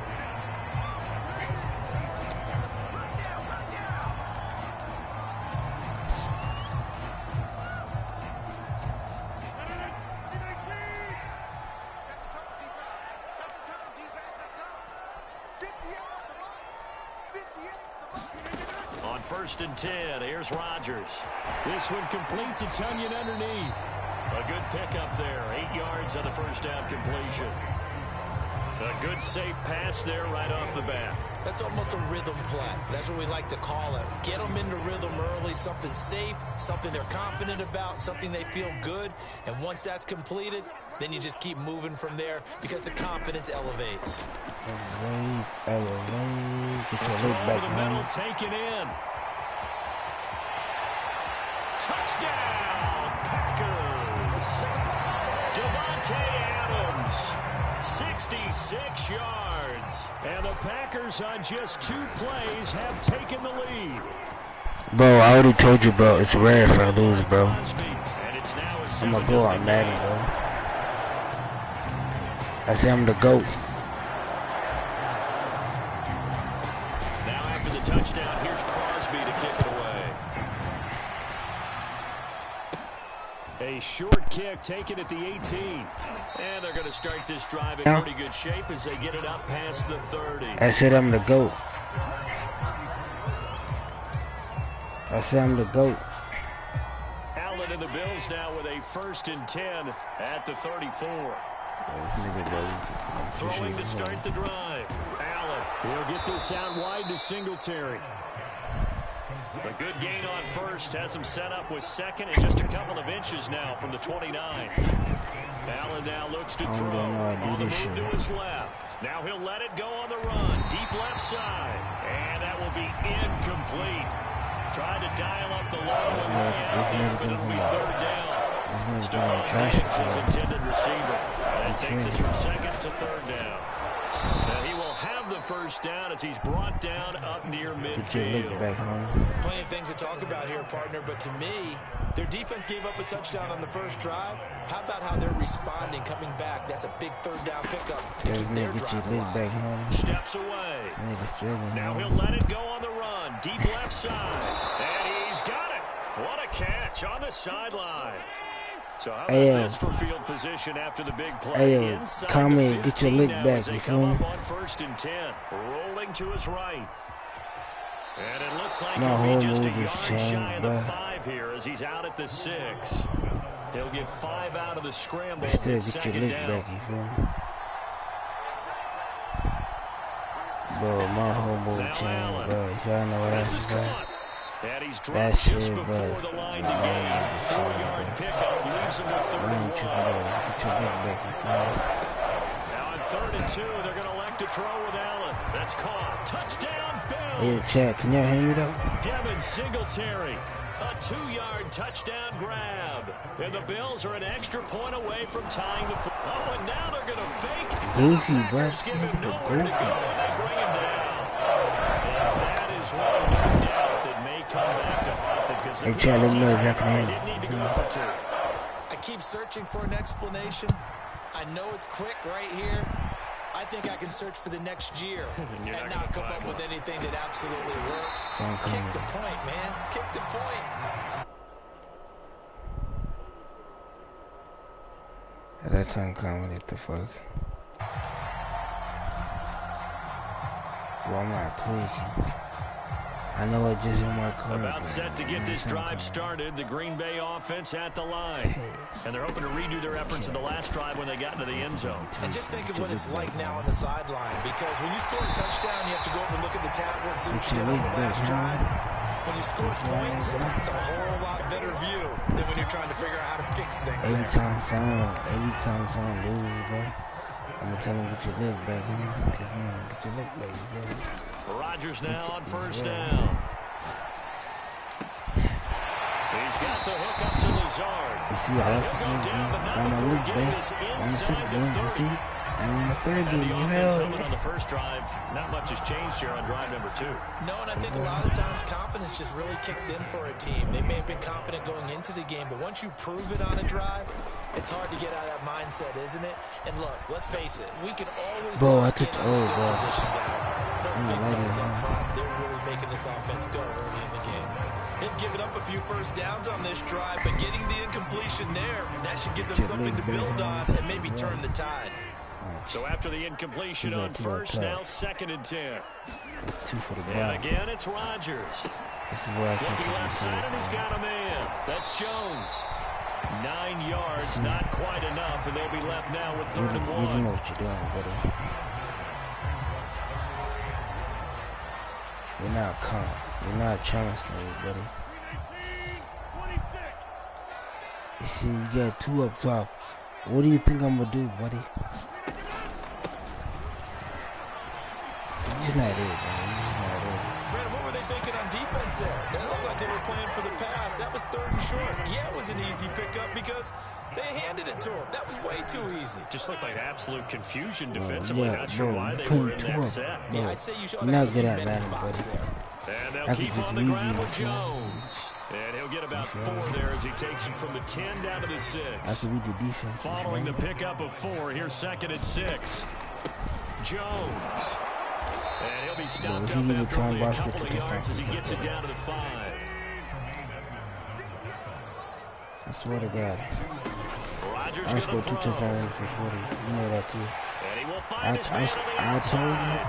On 1st and 10, here's Rodgers. This one complete to Tunyon underneath. A good pickup there, 8 yards on the first down completion. A good safe pass there right off the bat. That's almost a rhythm play. That's what we like to call it. Get them into rhythm early, something safe, something they're confident about, something they feel good. And once that's completed, then you just keep moving from there because the confidence elevates. Elevate. Get your lick back, man. Taken in. Touchdown, Packers. Devontae Adams, 66 yards. And the Packers on just 2 plays have taken the lead. Bro, I already told you, bro. It's rare if I lose, bro. I'm gonna go on Madden, bro. I say I'm the GOAT. Now after the touchdown, here's Crosby to kick it away. A short kick taken at the 18. And they're going to start this drive in pretty good shape as they get it up past the 30. I said I'm the GOAT. I said I'm the GOAT. Allen and the Bills now with a 1st and 10 at the 34. Throwing to start the drive. Allen, he'll get this out wide to Singletary. A good gain on first has him set up with 2nd and just a couple of inches now from the 29. Allen now looks to throw on the move to his left. Now he'll let it go on the run. Deep left side. And that will be incomplete. Tried to dial up the low and way out there, but it'll be 3rd down. Stephon Diggs is intended receiver. That takes us from 2nd to 3rd down. And he will have the 1st down as he's brought down up near midfield. Plenty of things to talk about here, partner, but to me, their defense gave up a touchdown on the first drive. How about how they're responding, coming back? That's a big 3rd down pickup to keep their drive alive. Steps away. Now he'll let it go on the run. Deep left side. And he's got it. What a catch on the sideline. So how about this for field position after the big play? Comment, get your lick back, you feel me? On 1st and 10, rolling to his right. And it looks like he'll be just a yard shy of the 5 here as he's out at the 6. He'll get 5 out of the scramble. Still get your lick back, you feel me? Bro, my homeboy chain, bro. Y'all know what I'm saying? And he's dropped just before the line to gain. 4-yard pickup leaves him with 31. Now on 3rd and 2, they're going to elect to throw with Allen. That's caught. Touchdown, Bills. Hey, Chad, can y'all hear me though? Devin Singletary. A 2-yard touchdown grab. And the Bills are an extra point away from tying the foot. Oh, and now they're going to fake. Goofy, bro. Give him nowhere to go, and they bring him down. And that is one, no doubt, that may come back to haunt them. Hey, Chad, let me know if y'all can hear me. Didn't need to go for 2. I keep searching for an explanation. I know it's quick right here. I think I can search for the next year and not come up with anything that absolutely works. Kick the point, man. Kick the point. That's uncommon. What the fuck? Well, I'm not tweaking. I know it just in my car. About set to get this drive started, the Green Bay offense at the line. And they're hoping to redo their efforts in the last drive when they got into the end zone. And just think of what it's like now on the sideline, because when you score a touchdown, you have to go over and look at the tablet and see what you did on the last drive. When you score points, it's a whole lot better view than when you're trying to figure out how to fix things. Every time someone loses, bro, I'm gonna tell him get your leg back, man. Get your leg back, bro. Rodgers now on 1st down. He's got the hook up to Lazard. You see, I was on my leg back. On the 6th game, you see? And on the 3rd game, you know. On the first drive, not much has changed here on drive number 2. No, and I think a lot of times confidence just really kicks in for a team. They may have been confident going into the game, but once you prove it on a drive, it's hard to get out of that mindset, isn't it? And look, let's face it, we can always lock in on skill position, guys. Those big fellas up front, they're really making this offense go early in the game. They've given up a few first downs on this drive, but getting the incompletion there, that should give them something to build on and maybe turn the tide. So after the incompletion on 1st, now 2nd and 10. 2 for the and again, it's Rodgers. This is where I looking left side, and he's got a man. That's Jones. 9 yards, not quite enough, and they'll be left now with 3rd and 1. You know what you're doing, buddy. You're not calm. You're not challenging me, buddy. You see, you got 2 up top. What do you think I'm gonna do, buddy? You're just not it, man. You're just not it. Brandon, what were they thinking on defense there? That looked like they were playing for the pass. That was 3rd and short. Yeah, it was an easy pickup because they handed it to him. That was way too easy. Just looked like absolute confusion defensively. Not sure why they were in that set. Yeah, I'd say you showed you're not good at Madden, buddy. And they'll keep on the ground with Jones. And he'll get about 4 there as he takes it from the 10 down to the 6. That's what we did defense. Following the pickup of 4, here's 2nd and 6. Jones. And he'll be stopped up after only a couple of yards as he gets it down to the 5. I swear to God. Rodgers I scored 2 touchdowns for 40. You know that too. And he will find his man on the I told you.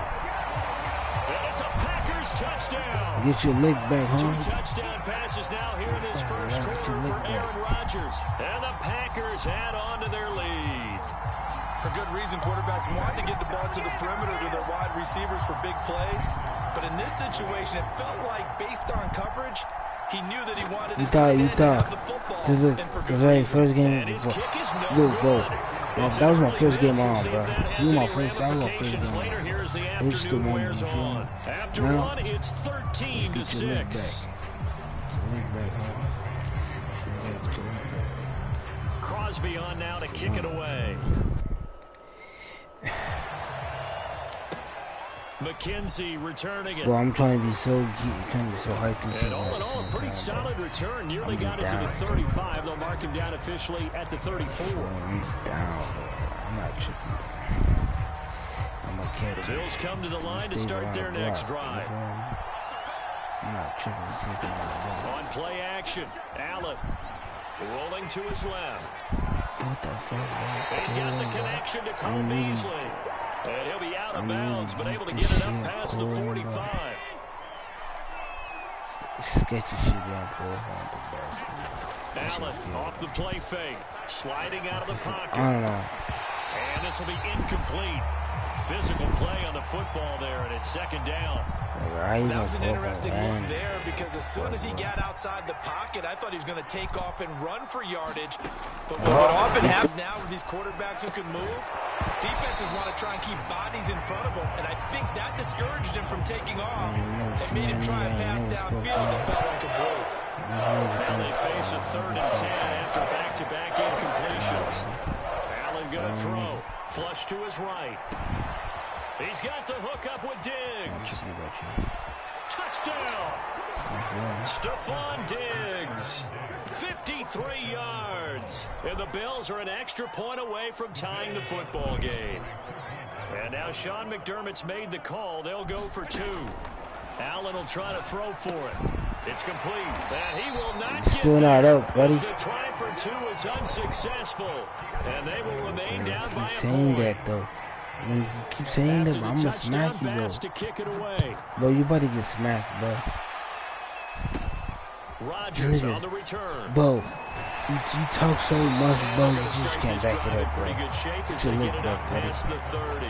And it's a Packers touchdown. Get your leg back, home. 2 touchdown passes now here in this first quarter for Aaron Rodgers. And the Packers add on to their lead. For good reason, quarterbacks want to get the ball to the perimeter to their wide receivers for big plays. But in this situation, it felt like based on coverage, he knew that he wanted his tight end to have the football. Because first game, look, bro. That was my first game on, bro. That was my first game. It was still on. After one, it's 13 to 6. Crosby on now to kick it away. McKenzie returning it. Well, I'm trying to be so hyped. And all in all, a pretty solid return. Nearly got it to the 35. They'll mark him down officially at the 34. I'm down. I'm not tripping. I'm a kid. Bills come to the line to start their next drive. I'm not tripping. On play action, Allen rolling to his left. What the fuck? He's got the connection to Cole Beasley. And he'll be out of bounds, but able to get it up past the 45. Sketchy shit down Allen off the play fake. Sliding out of the pocket. I don't know. And this will be incomplete. physical play on the football there, and it's second down. That was an interesting look there because as soon as he got outside the pocket, I thought he was going to take off and run for yardage. But what often happens now with these quarterbacks who can move, defenses want to try and keep bodies in front of him, and I think that discouraged him from taking off and made him try and pass downfield that fell incomplete. Now they face a 3rd and 10 after back-to-back incompletions. Allen going to throw. Flush to his right. He's got the hook up with Diggs. Touchdown. Stephon Diggs. 53 yards. And the Bills are an extra point away from tying the football game. And now Sean McDermott's made the call. They'll go for 2. Allen will try to throw for it. It's complete. And he will not get still not up, buddy. The try for 2 is unsuccessful. And they will remain down by a saying point. that, though. When you keep saying that, I'm gonna smack you, bro. To kick it away. Bro, you about to get smacked, bro. Rodgers on the return. Bro, you talk so much, bro, you just can't back it up, bro. Pretty good shape as To they look get it back, up buddy. past the 30.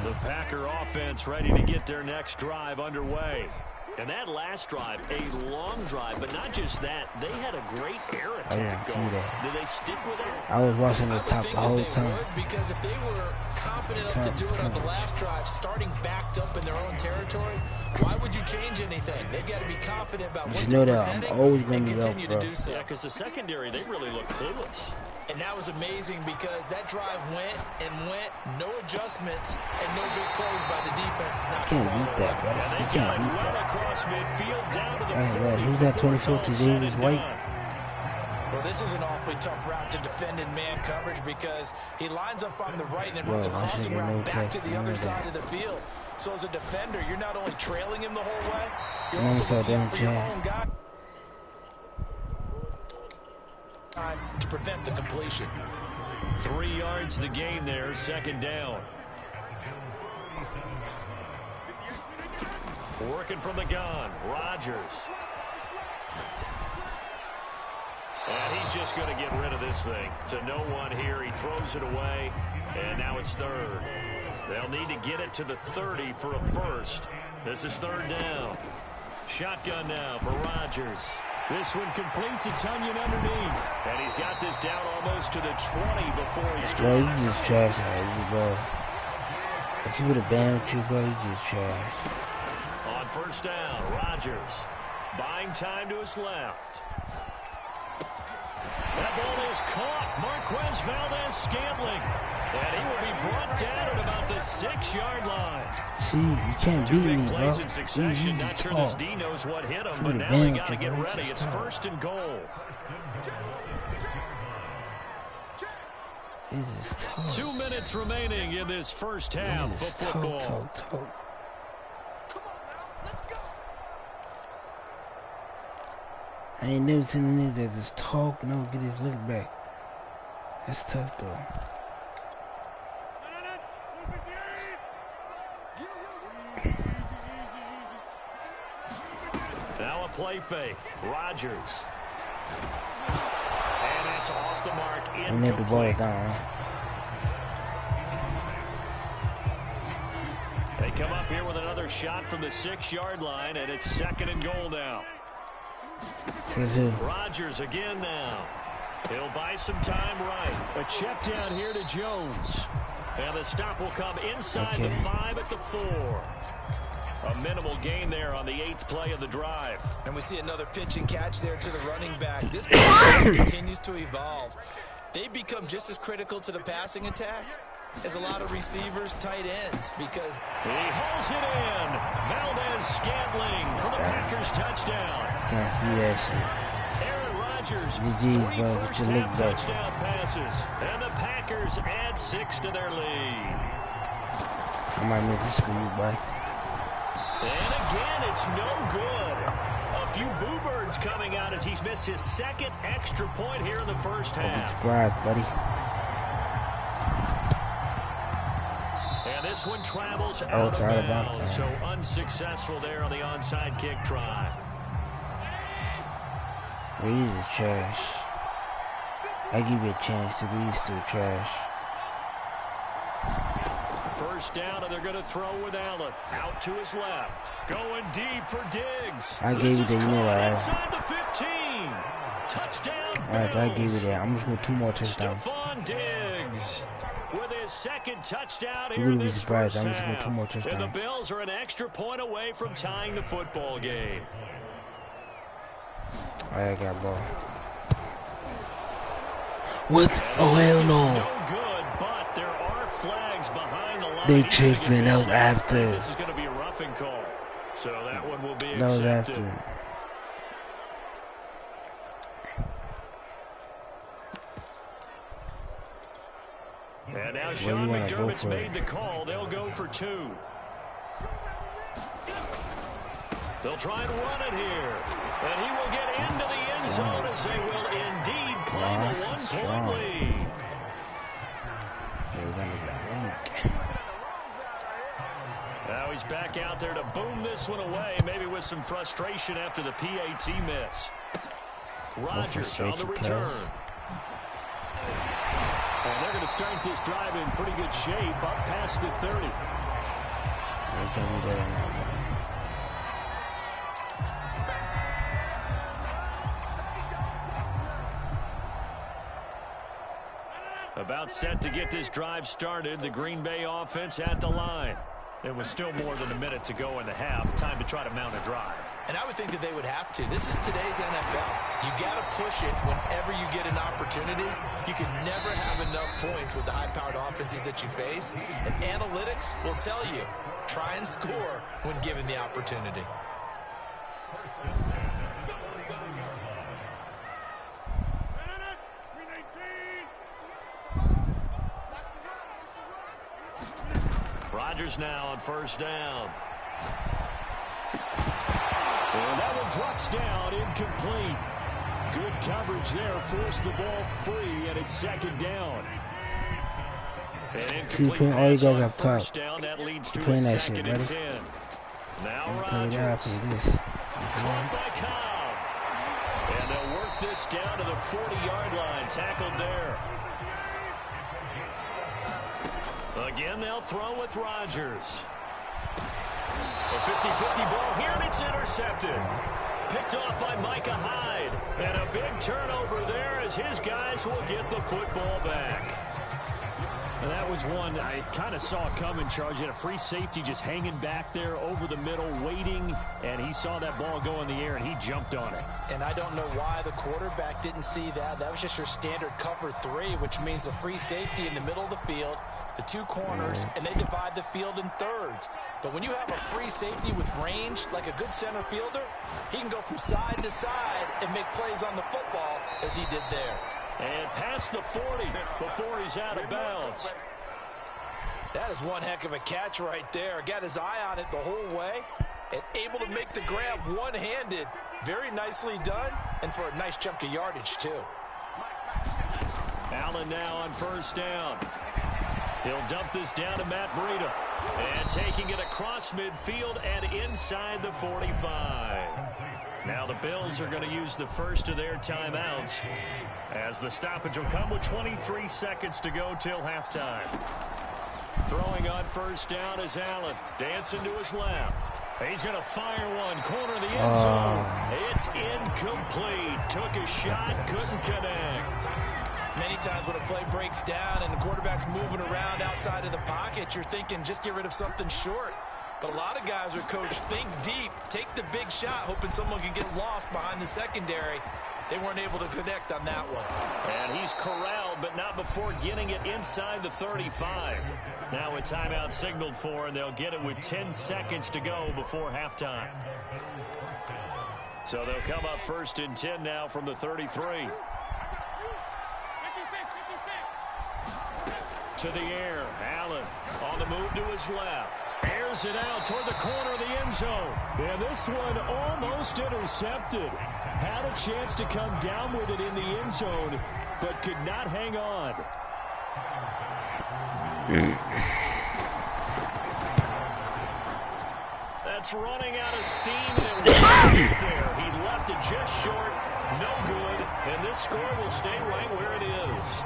The Packer offense ready to get their next drive underway. And that last drive, a long drive, but not just that, they had a great air attack going. Did they stick with it? I was watching the top the whole time. Because if they were confident enough to do it on the last drive, starting backed up in their own territory, why would you change anything? They've got to be confident about what they're presenting and continue to do so. Yeah, because the secondary, they really look clueless. And that was amazing because that drive went and went, no adjustments, and no good plays by the defense. It's not can't beat that, bro. You can't beat that. Across midfield down to the Who's that 24 to Davis White? Well, this is an awfully tough route to defend in man coverage because he lines up on the right and runs a crossing route back to the other side of the field. So as a defender, you're not only trailing him the whole way, you're also looking for your own guy to prevent the completion. 3 yards the gain there, second down. Working from the gun, Rodgers. And he's just going to get rid of this thing. To no one here, he throws it away, and now it's 3rd. They'll need to get it to the 30 for a first. This is 3rd down. Shotgun now for Rodgers. This one completes a Tunyon underneath. And he's got this down almost to the 20 before he's Bro, you just trash out, bro. If you would have banned with you, bro, you just trash. On first down, Rodgers buying time to his left. That ball is caught. Marquez Valdez-Scantling. And he will be brought down at about the 6-yard line. See, you can't beat me, bro. Plays in succession. Not sure this D knows what hit him, but now they got to get ready. It's 1st and goal. This is tough. 2 minutes remaining in this first half of football. Tough. I ain't never seen a nigga that just talk and don't get his lick back. That's tough, though. Now a play fake. Rodgers. And it's off the mark. He let the ball down. They come up here with another shot from the 6-yard line, and it's 2nd and goal now. Rodgers again now. He'll buy some time right. A check down here to Jones. And the stop will come inside the 5 at the 4. A minimal gain there on the 8th play of the drive. And we see another pitch and catch there to the running back. This position continues to evolve. They become just as critical to the passing attack as a lot of receivers, tight ends, because he hauls it in. Valdez-Scantling for the Packers touchdown. Can't see that shit. Aaron Rodgers, GG, 3 bro. first-half touchdown passes, and the Packers add 6 to their lead. I might miss this for you, boy. And again, it's no good. A few boo birds coming out as he's missed his 2nd extra point here in the first half. Surprise, buddy. And this one travels out of bounds, so unsuccessful there on the onside kick try. Reeves is trash. I give you a chance to be still trash. First down, and they're going to throw with Allen. Out to his left. Going deep for Diggs. I gave you the, you know what? Inside the 15. Touchdown. Alright, I gave you that. I'm just going to 2 more touchdowns. Stephon Diggs with his second touchdown You're here in gonna be this surprised. first I'm just going half. 2 more touchdowns. And the Bills are an extra point away from tying the football game. Alright, I got ball. What? Oh, hell no. No good, but there are flags behind the line. They chased me. That was after. This is going to be a roughing call. So that one will be accepted. That was after. And now Sean McDermott's made the call. They'll go for 2. They'll try and run it here. And he will get into the end zone as they will indeed claim a 1-point lead. Now he's back out there to boom this one away, maybe with some frustration after the PAT miss. Rodgers on the return. And they're going to start this drive in pretty good shape, up past the 30. About set to get this drive started, the Green Bay offense at the line. It was still more than a minute to go in the half. Time to try to mount a drive. And I would think that they would have to. This is today's NFL. You got to push it whenever you get an opportunity. You can never have enough points with the high-powered offenses that you face. And analytics will tell you, try and score when given the opportunity. Rodgers now on first down. And that one drops down, incomplete. Good coverage there, forced the ball free, and it's second down. And incomplete pass on first down, that leads to a second and 10. Now Rodgers. Caught by Cobb. And they'll work this down to the 40-yard line, tackled there. Again, they'll throw with Rodgers. A 50-50 ball here, and it's intercepted. Picked off by Micah Hyde. And a big turnover there as his guys will get the football back. And that was one I kind of saw coming, Charge. He had a free safety just hanging back there over the middle, waiting, and he saw that ball go in the air, and he jumped on it. And I don't know why the quarterback didn't see that. That was just your standard cover 3, which means a free safety in the middle of the field, the 2 corners, and they divide the field in thirds. But when you have a free safety with range, like a good center fielder, he can go from side to side and make plays on the football as he did there. And past the 40 before he's out of bounds. That is one heck of a catch right there. Got his eye on it the whole way and able to make the grab one-handed. Very nicely done, and for a nice chunk of yardage, too. Allen now on first down. He'll dump this down to Matt Breida. And taking it across midfield and inside the 45. Now the Bills are going to use the first of their timeouts, as the stoppage will come with 23 seconds to go till halftime. Throwing on first down is Allen. Dancing to his left. He's going to fire one. Corner of the end zone. It's incomplete. Took a shot. Couldn't connect. Many times when a play breaks down and the quarterback's moving around outside of the pocket, you're thinking just get rid of something short. But a lot of guys are coached, think deep, take the big shot, hoping someone can get lost behind the secondary. They weren't able to connect on that one. And he's corralled, but not before getting it inside the 35. Now a timeout signaled for, and they'll get it with 10 seconds to go before halftime. So they'll come up first and 10 now from the 33. To the air, Allen on the move to his left. Airs it out toward the corner of the end zone. And this one almost intercepted. Had a chance to come down with it in the end zone, but could not hang on. That's running out of steam, and it was right there. He left it just short, No good, and this score will stay right where it is.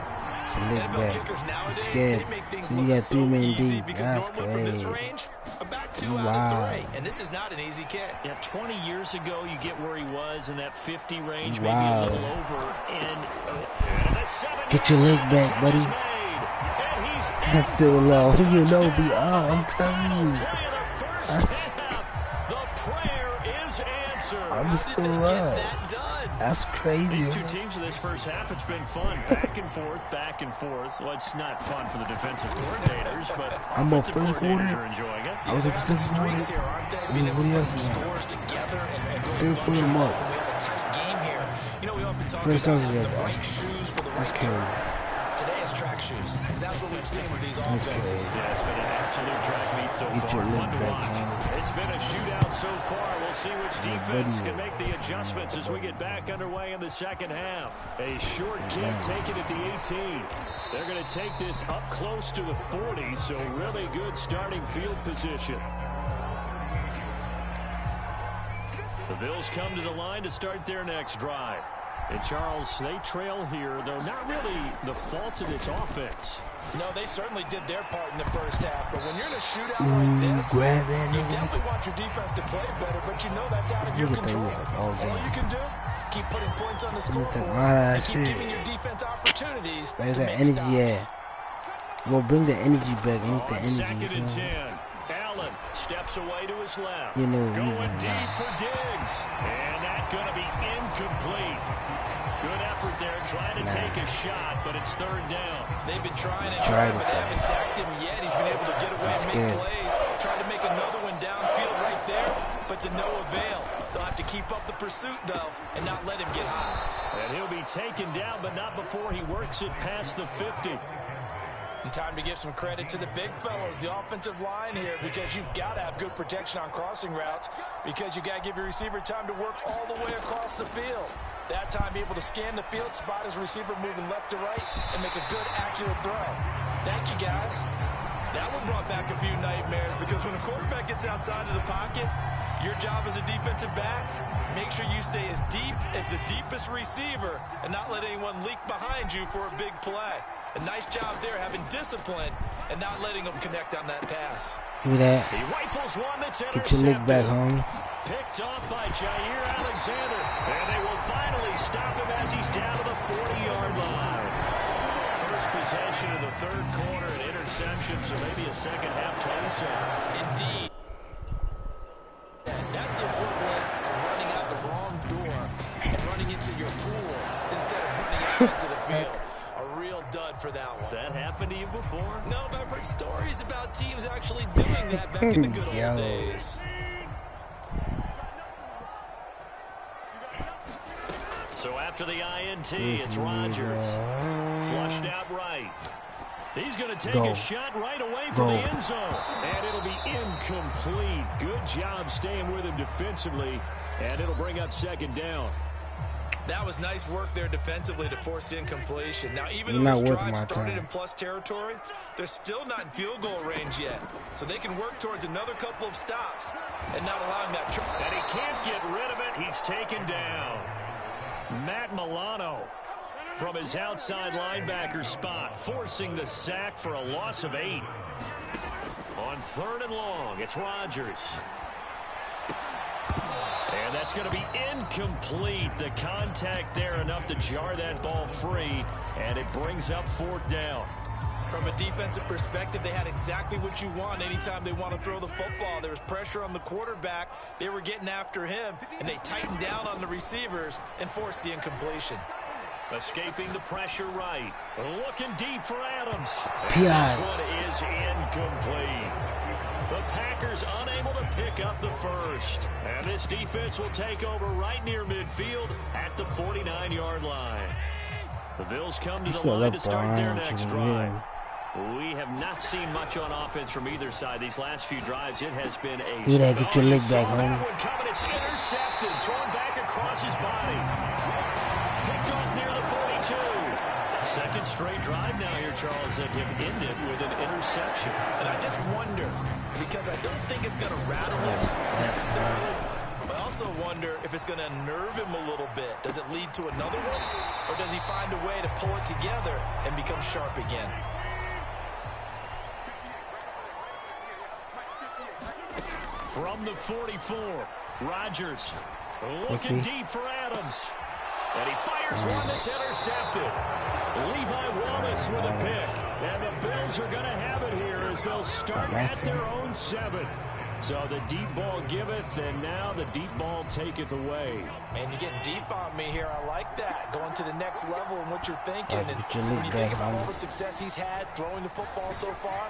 NFL kickers nowadays, Scared. they make things So you look got so 3 men easy deep. because That's normally from this great. range, about 2 out of 3, and this is not an easy kick. Yeah, 20 years ago, you get where he was in that 50 range, Wow. maybe a little over, and a 7 Get your leg back, buddy. That's still low. You know, be I'm telling you. The prayer is answered. I'm still up. That's crazy. These two teams in this first half, it's been fun. Back and forth, back and forth. Well, it's not fun for the defensive coordinators, but I'm on offensive first quarter. coordinators are enjoying it. I was at the Streaks here, aren't they? Being able to put scores together and really bunch them up. We have a tight game here. You know, we often talk about the right shoes for the right turf. Today it's track shoes. That's what we've seen with these offenses. Yeah, it's been an absolute track meet so far. Fun to watch. It's been a shootout so far. We'll see which defense can make the adjustments as we get back underway in the second half. A short kick taken at the 18. They're going to take this up close to the 40, so really good starting field position. The Bills come to the line to start their next drive. And, Charles, they trail here, though not really the fault of this offense. No, they certainly did their part in the first half. But when you're in a shootout like this, you definitely want your defense to play better, but you know that's out of your control. All you can do, keep putting points on the scoreboard and keep giving your defense opportunities to make stops. We'll bring the energy back. On second and 10, Allen steps away to his left. Going deep for Diggs. And that's going to be incomplete. Good effort there, trying to take a shot, but it's third down. They've been trying and trying, but they haven't sacked him yet. He's been able to get away and make plays. Tried to make another one downfield right there, but to no avail. They'll have to keep up the pursuit, though, and not let him get high. And he'll be taken down, but not before he works it past the 50. And time to give some credit to the big fellows, the offensive line here, because you've got to have good protection on crossing routes, because you've got to give your receiver time to work all the way across the field. That time, be able to scan the field, spot his receiver moving left to right, and make a good, accurate throw. Thank you, guys. That one brought back a few nightmares, because when a quarterback gets outside of the pocket, your job as a defensive back, make sure you stay as deep as the deepest receiver and not let anyone leak behind you for a big play. A nice job there, having discipline and not letting them connect on that pass. Look at that. He rifles one that's Get your lick back, homie. Picked off by Jair Alexander. And they will finally stop him as he's down to the 40-yard line. First possession of the third quarter, an interception, so maybe a second half touchdown. Indeed. That's the equivalent of running out the wrong door and running into your pool instead of running out into the field. A real dud for that one. Has that happened to you before? No, but I've heard stories about teams actually doing that back in the good old days. So after the INT, it's Rodgers. Flushed out right. He's going to take a shot right away from the end zone. And it'll be incomplete. Good job staying with him defensively. And it'll bring up second down. That was nice work there defensively to force the incompletion. Now, even though this drive started in plus territory, they're still not in field goal range yet. So they can work towards another couple of stops and not allowing that try. And he can't get rid of it. He's taken down. Matt Milano from his outside linebacker spot, forcing the sack for a loss of 8. On third and long, it's Rodgers. And that's going to be incomplete. The contact there enough to jar that ball free, and it brings up fourth down. From a defensive perspective, they had exactly what you want anytime they want to throw the football. There was pressure on the quarterback. They were getting after him, and they tightened down on the receivers and forced the incompletion. Escaping the pressure right. Looking deep for Adams. Yeah. This one is incomplete. The Packers unable to pick up the first. And this defense will take over right near midfield at the 49-yard line. The Bills come to the line to start their next drive. We have not seen much on offense from either side. These last few drives, it has been a... Do that, get your leg back, homie. It's intercepted, thrown back across his body. Picked off near the 42. Second straight drive now here, Charles, that have ended with an interception. And I just wonder, because I don't think it's going to rattle him necessarily, But I also wonder if it's going to unnerve him a little bit. Does it lead to another one? Or does he find a way to pull it together and become sharp again? From the 44, Rodgers looking deep for Adams. And he fires one that's intercepted. Levi Wallace with a pick. And the Bills are going to have it here as they'll start at their own 7. So the deep ball giveth, and now the deep ball taketh away. Man, you're getting deep on me here. I like that. Going to the next level in what you're thinking. And when you think about all the success he's had throwing the football so far,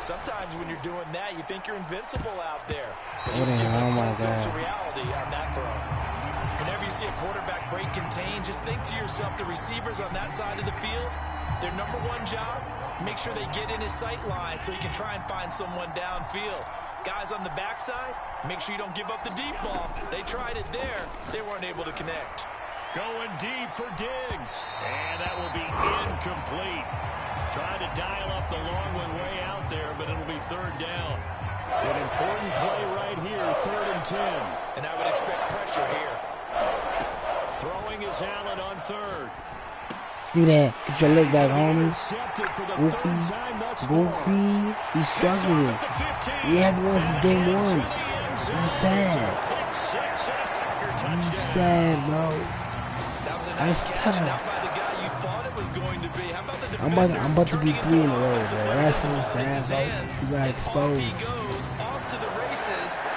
sometimes when you're doing that, you think you're invincible out there. But he was giving a dose of reality on that throw. Whenever you see a quarterback break contain, just think to yourself, the receivers on that side of the field, their number one job, make sure they get in his sight line so he can try and find someone downfield. Guys on the backside, make sure you don't give up the deep ball. They tried it there. They weren't able to connect. Going deep for Diggs. And that will be incomplete. Trying to dial up the long one way out there, but it'll be 3rd down. An important play right here, 3rd and 10. And I would expect pressure here. Throwing is Allen on 3rd. Do that. Get your leg back, homie. Goofy. He's struggling. We had one for game 1. He's sad. He's sad, bro. That's tough. I'm about to be 3 in a row, bro. That's so sad, bro. You got exposed.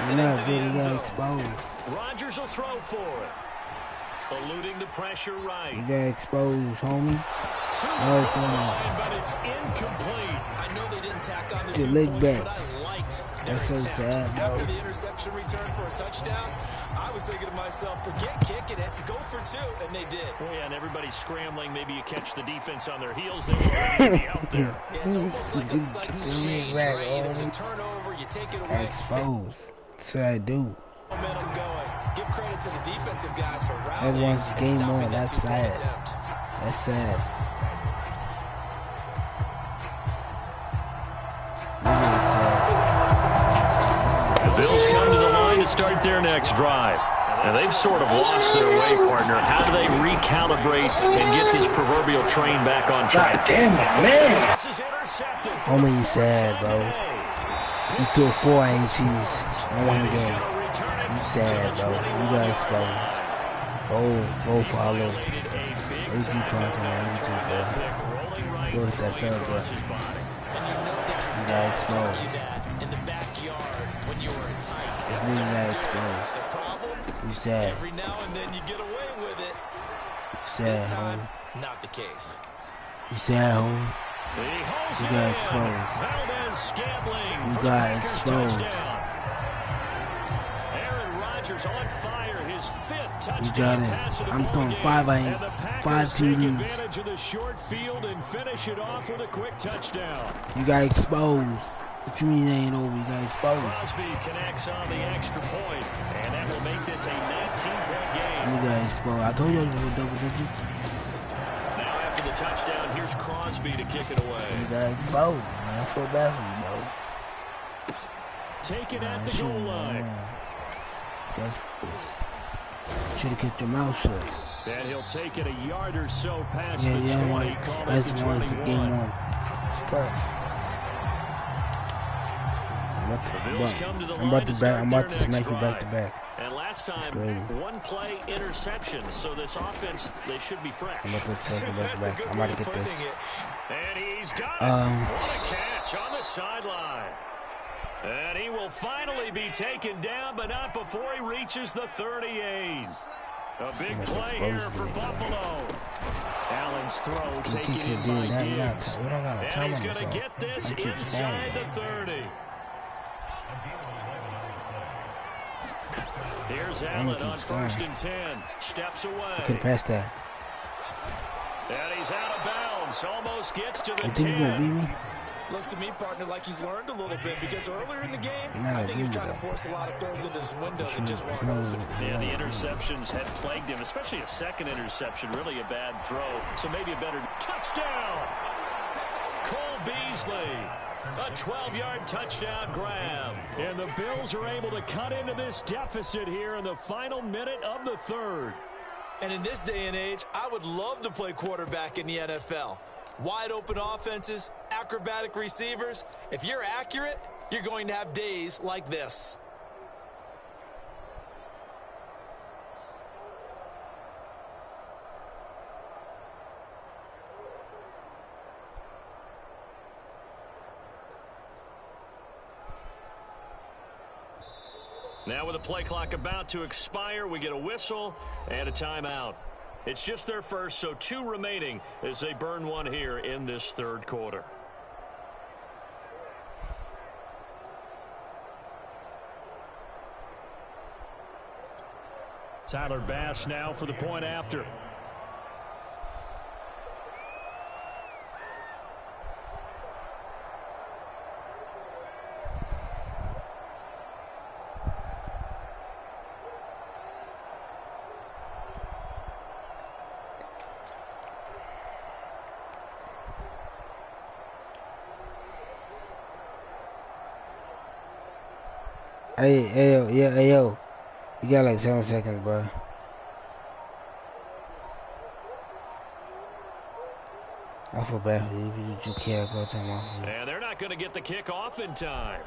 You're not good. You got exposed. Rodgers will throw for it. Eluding the pressure right. You got exposed, homie. But it's incomplete. I know they didn't tack on the your 2 leg points, back. but I liked That's so sad, bro. After the interception return for a touchdown, I was thinking to myself, forget kicking it, go for 2, and they did. Well, yeah, and everybody's scrambling. Maybe you catch the defense on their heels. They were be out there. Yeah, it's almost like a sudden change, right? There's a turnover, you take it away. Exposed. That's what I do. Momentum going. Give credit to the defensive guys for rallying Everyone's and game stopping on. that That's 2-point sad. attempt. That's sad. Really sad. The Bills come to the line to start their next drive. And they've sort of lost their way, partner. How do they recalibrate and get this proverbial train back on track? God damn it, man. Homie, he's sad, bro. He took 4 ATs in 1 game. You sad, bro. You got exposed. Go follow. OG content on YouTube, bro. Go hit that sub, bro. You got exposed. This nigga got exposed. You sad. Every now and then you get away with it. You sad, homie. Not the case. You sad, homie. You got exposed. You got exposed. On fire, his 5th touchdown. You got it. I'm throwing 5 TDs. Advantage of the short field and finish it off with a quick touchdown. You got exposed. What you mean they ain't over? You got exposed. Crosby connects on the extra point, and that will make this a 19-point game. You got exposed. I told you to do double digits. Now after the touchdown, here's Crosby to kick it away. You got exposed, man. I feel bad for you, bro. Taken at the goal line. Should have kept your mouth shut. And he'll take it a yard or so past the 20. Call it That's the one 21. for game 1. It's tough. I'm about to smack you back to back. And last time, 1 play interception. So this offense, they should be fresh. I'm about to smack you back to back. I'm about to get this. And he's got it. What a catch on the sideline. And he will finally be taken down, but not before he reaches the 38. A big play here for Buffalo. Allen's throw taken in by Diggs. And he's going to get this inside the 30. Here's Allen on 1st and 10. Steps away. Could have passed that. And he's out of bounds. Almost gets to the 10. You think you're going to beat me? Looks to me, partner, like he's learned a little bit because earlier in the game, I think he was trying to force a lot of throws into his windows and just weren't open. Yeah, the interceptions had plagued him, especially a second interception, really a bad throw. So maybe a better touchdown. Cole Beasley A 12-yard touchdown grab. And the Bills are able to cut into this deficit here in the final minute of the third. And in this day and age, I would love to play quarterback in the NFL. Wide open offenses, acrobatic receivers. If you're accurate, you're going to have days like this. Now with the play clock about to expire, we get a whistle and a timeout. It's just their first, so 2 remaining as they burn one here in this third quarter. Tyler Bass now for the point after. Hey, yo. You got like 7 seconds, bro. I feel bad for you. You can't go time off. And they're not going to get the kick off in time.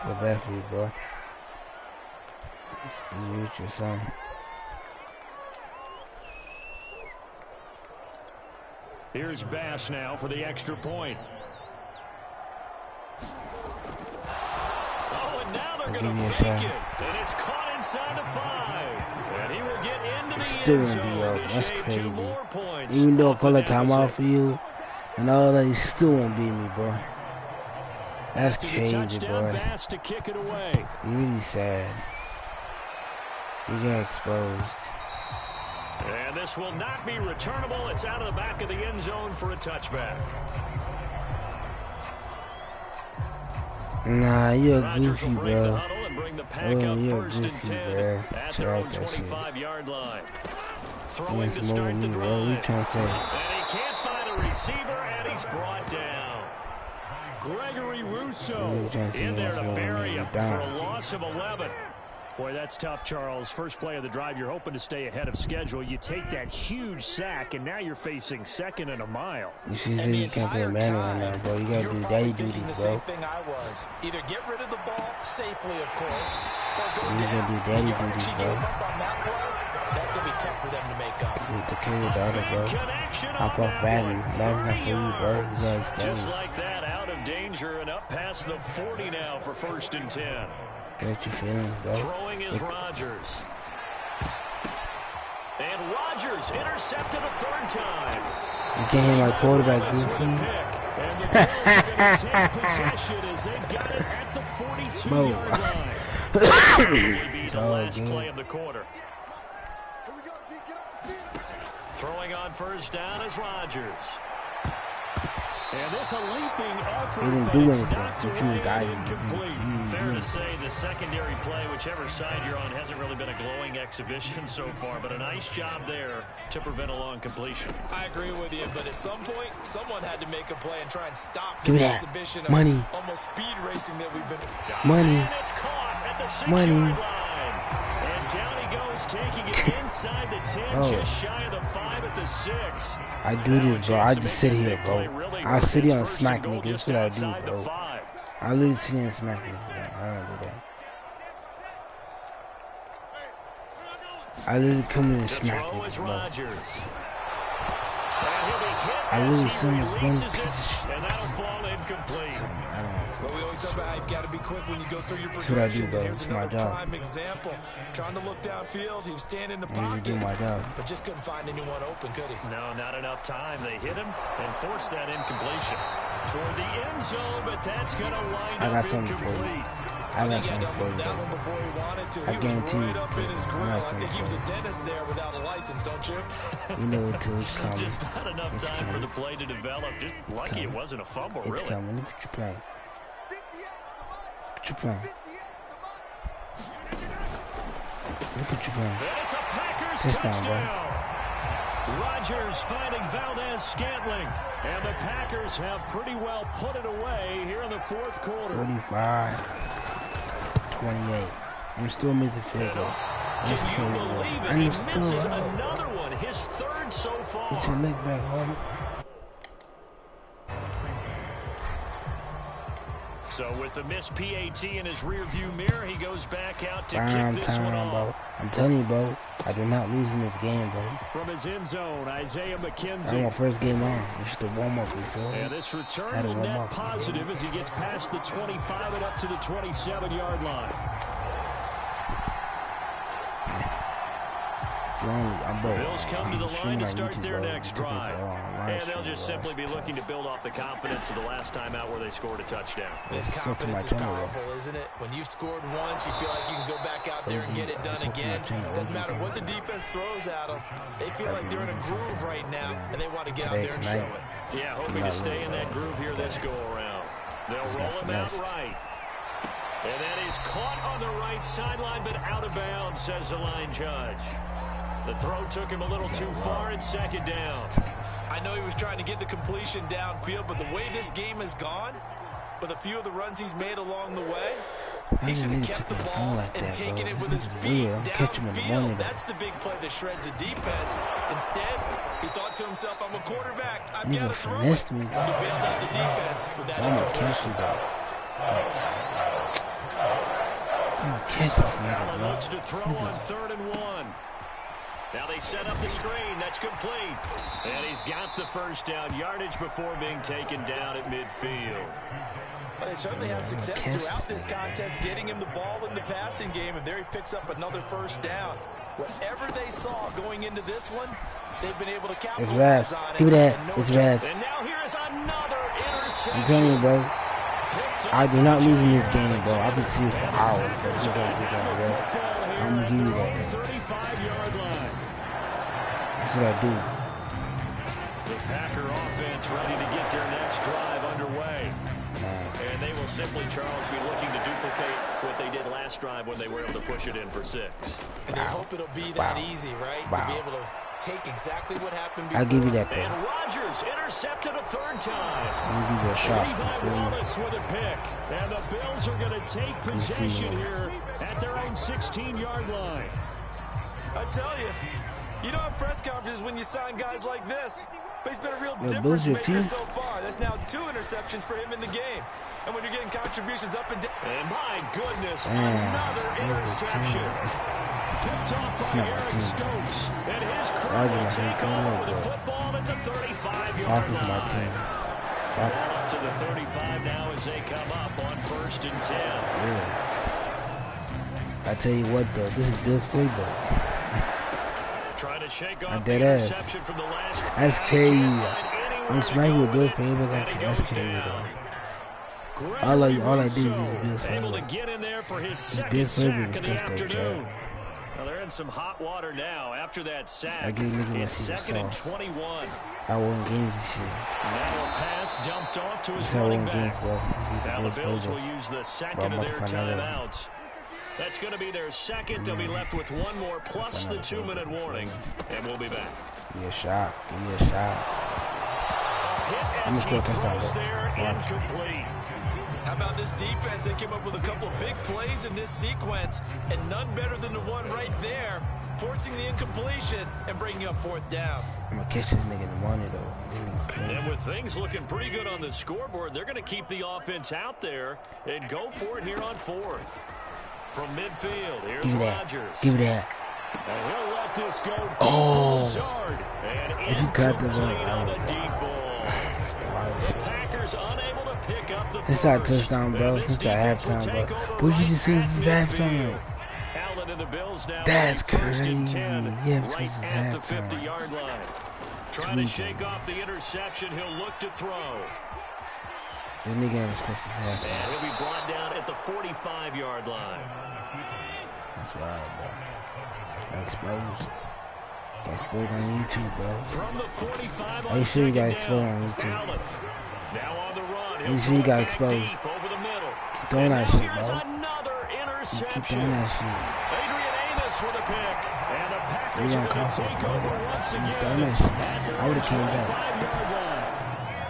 I feel bad for you, bro. You reach your son. Here's Bass now for the extra point. Going to fake it, and it's caught inside the 5, and he will get into the end zone to shave 2 more points. Even though I call a timeout for you and all that, he still won't beat me, bro. That's crazy, bro. Bass to kick it away. You really sad. You got exposed. And this will not be returnable. It's out of the back of the end zone for a touchback. Nah, you're a goofy, bro. Oh, you're a goofy, bro. At their own 25-yard line. Throwing to start the drive. What you trying to say? And he can't find a receiver, and he's brought down. Gregory Rousseau in there to bury him for a loss of 11. Boy, that's tough, Charles. First play of the drive, you're hoping to stay ahead of schedule. You take that huge sack, and now you're facing 2nd and a mile. You should say you can't play Madden right now, bro. You gotta do daddy duty, bro. The same thing I was. Either get rid of the ball safely, of course, or go you gotta do daddy duty, bro. That's gonna be tough for them to make up. You need to kill your daughter, bro. Hop off Madden. Madden's not for you, bro. You guys go. Just like that, out of danger and up past the 40 now for 1st and 10. What you feeling, bro? Throwing is Rodgers. And Rodgers intercepted a 3rd time. You can't hit my quarterback, goofy. And the Bills are going to take possession as they got it at the 42-yard line. Will be the last play of the quarter. Throwing on 1st down is Rodgers. And this a leaping effort, he didn't but do it's anything. knocked away and incomplete. Fair to say the secondary play, whichever side you're on, hasn't really been a glowing exhibition so far, but a nice job there to prevent a long completion. I agree with you, but at some point, someone had to make a play and try and stop this exhibition of money. Almost speed racing that we've been. Money. And it's caught at the 6-yard line. And down he goes, taking it inside the 10, just shy of the 5 at the 6. I do this, bro. I just sit here, bro. I sit here and smack niggas. That's what I do, bro. I literally sit here and smack niggas, bro. I don't do that. I literally come in and smack niggas, bro. I literally sit here and one piece of shit. And that'll fall incomplete. But we always talk about how you've got to be quick when you go through your progressions. That's what I do, bro. Here's It's my another job. prime example. Trying to look downfield. He was standing in the I pocket. do my job. But just couldn't find anyone open, could he? No, not enough time. They hit him and forced that incompletion toward the end zone, but that's going to wind up incomplete. I got something for you, that bro. one before he wanted to. I guarantee you, Up in his grill. I I got think he was something a dentist there without a license, don't you? You know it too. It's coming. Just not enough It's time for coming. the play to develop. Just lucky it wasn't a fumble, It's really. coming. Look what you playing. What you playing? Look what you playing. And it's a Packers Touchdown, bro. touchdown. Rodgers finding Valdez-Scantling. And the Packers have pretty well put it away here in the fourth quarter. 45-28. I'm still missing field goal. That's crazy. Can you believe it? He misses another one. His third so far. Get your leg back, homie. So with the missed PAT in his rearview mirror, he goes back out to kick this one off. Bro. I'm telling you, bro. I do not lose in this game, bro. From his end zone, Isaiah McKenzie. That's my first game on. It's just a warm-up, you feel me? And this return will net positive as he gets past the 25 and up to the 27-yard line. Bills come to the line to start their next drive. And they'll just simply be looking to build off the confidence of the last time out where they scored a touchdown. And confidence is powerful, isn't it? When you've scored once, you feel like you can go back out there and get it done again. Doesn't matter what the defense throws at them. They feel like they're in a groove right now, and they want to get out there and show it. Yeah, hoping to stay in that groove here this go-around. They'll roll him out right. And that is caught on the right sideline, but out of bounds, says the line judge. The throw took him a little too far and second down. I know he was trying to get the completion downfield, but the way this game has gone, with a few of the runs he's made along the way, he should have kept the ball and taken it with his feet downfield. That's the big play that shreds the defense. Instead, he thought to himself, I'm a quarterback. I've got to throw it. He bailed out the defense with that incompletion. Allen looks to throw on 3rd and 1. Now they set up the screen. That's complete. And he's got the first down yardage before being taken down at midfield. Well, they certainly had success throughout this contest, getting him the ball in the passing game, and there he picks up another first down. Whatever they saw going into this one, they've been able to capitalize on it. Give me that. It's Rabs. And now here's another interception. I'm telling you, bro. I do not lose in this game, bro. I can see it for hours, bro. I'm gonna give you that. 35-yard line. That's what I do. The Packer offense ready to get their next drive underway. And they will simply, Charles, be looking to duplicate what they did last drive when they were able to push it in for 6. And they hope it'll be that easy, right? To be able to take exactly what happened before. I'll give you that, bro. And Rodgers intercepted a 3rd time. I'll give you a shot. Levi Wallace with a pick. And the Bills are going to take possession here at their own 16-yard line. I tell you, you don't have press conferences when you sign guys like this. But he's been a real difference maker so far. That's now 2 interceptions for him in the game. And when you're getting contributions up and down. And my goodness, another interception. Picked off by Eric Stokes. And his crew will take over with the football at the 35-yard line. Ball up to the 35 now as they come up on 1st and 10. I tell you what, though, this is Bill's playbook. Trying to shake off the interception from the last. That's crazy. I'm smacking with Bill's playbook. That's crazy, though. All I do is use Bill's playbook. It's Bill's playbook is custom, Chad. Well, they're in some hot water now after that sack. It's 2nd and 21. I won games this year. Now a pass dumped off to his running back. Now the Bills will use the second of their timeouts. That's going to be their second. They'll be left with 1 more plus the 2-minute warning. And we'll be back. Give me a shot. Give me a shot. Hit as he throws there, incomplete. How about this defense? They came up with a couple of big plays in this sequence, and none better than the one right there, forcing the incompletion and bringing up 4th down. I'm going to catch this nigga in the morning, though. And with things looking pretty good on the scoreboard, they're going to keep the offense out there and go for it here on 4th. From midfield, here's Rodgers. Give me that. And he'll let this go deep from his yard. And incomplete on the deep ball. The Packers unable to pick up the first. It's not touchdown, bro. It's not halftime, bro. But you just said it's halftime. Allen and the Bills now. That's crazy. Yeah, right at the 50-yard line. Trying to shake off the interception. He'll look to throw. This nigga was supposed to say that. And he'll be brought down at the 45-yard line. That's wild, bro. Got exposed. Got exposed on YouTube, bro. From the 45 Are you sure you got exposed on YouTube? Now on the run. Are you sure you got exposed? Over the middle. Keep throwing that shit, bro. Another interception. Keep throwing that shit. Adrian Amos with a pick. And the Packers are going to take over once again. I would have came back.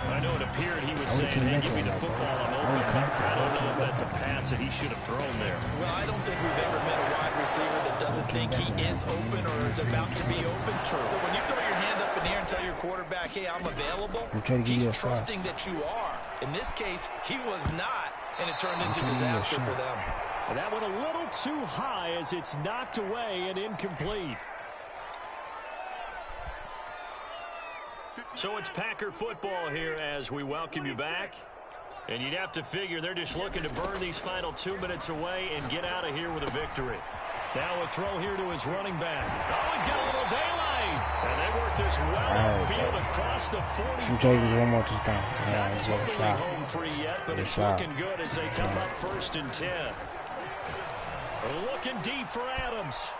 I know it appeared he was saying, hey, give me the football, I'm open. I don't know if that's a pass that he should have thrown there. Well, I don't think we've ever met a wide receiver that doesn't think he is open or is about to be open. So when you throw your hand up in the air and tell your quarterback, hey, I'm available, he's trusting that you are. In this case, he was not, and it turned into disaster for them. And that went a little too high as it's knocked away and incomplete. So it's Packer football here as we welcome you back. And you'd have to figure they're just looking to burn these final 2 minutes away and get out of here with a victory. Now a throw here to his running back. Oh, he's got a little daylight. And they work this well outfield across the 45. I'm trying to get one more touchdown. Yeah, Not totally home free yet, but it's looking good as they come up 1st and 10. Looking deep for Adams.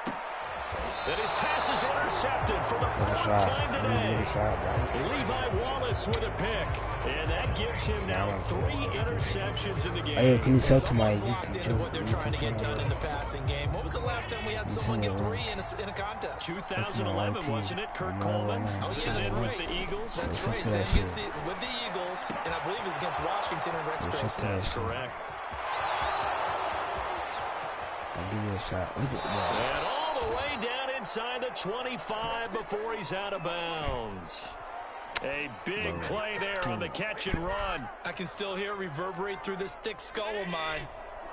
And his pass is intercepted for the 4th time today. Levi Wallace with a pick. And that gives him now 3 interceptions in the game. Hey, can you sell to my locked into what they're trying to get done in the passing game. What was the last time we had someone get 3 in a contest? 2011, wasn't it? Kurt Coleman. Oh, yeah, that's right. With the Eagles. That's right. With the Eagles. And I believe it's against Washington and Rex Grossman. That's correct. I'll give you a shot. And all the way down inside the 25 before he's out of bounds. A big play there on the catch and run. I can still hear it reverberate through this thick skull of mine.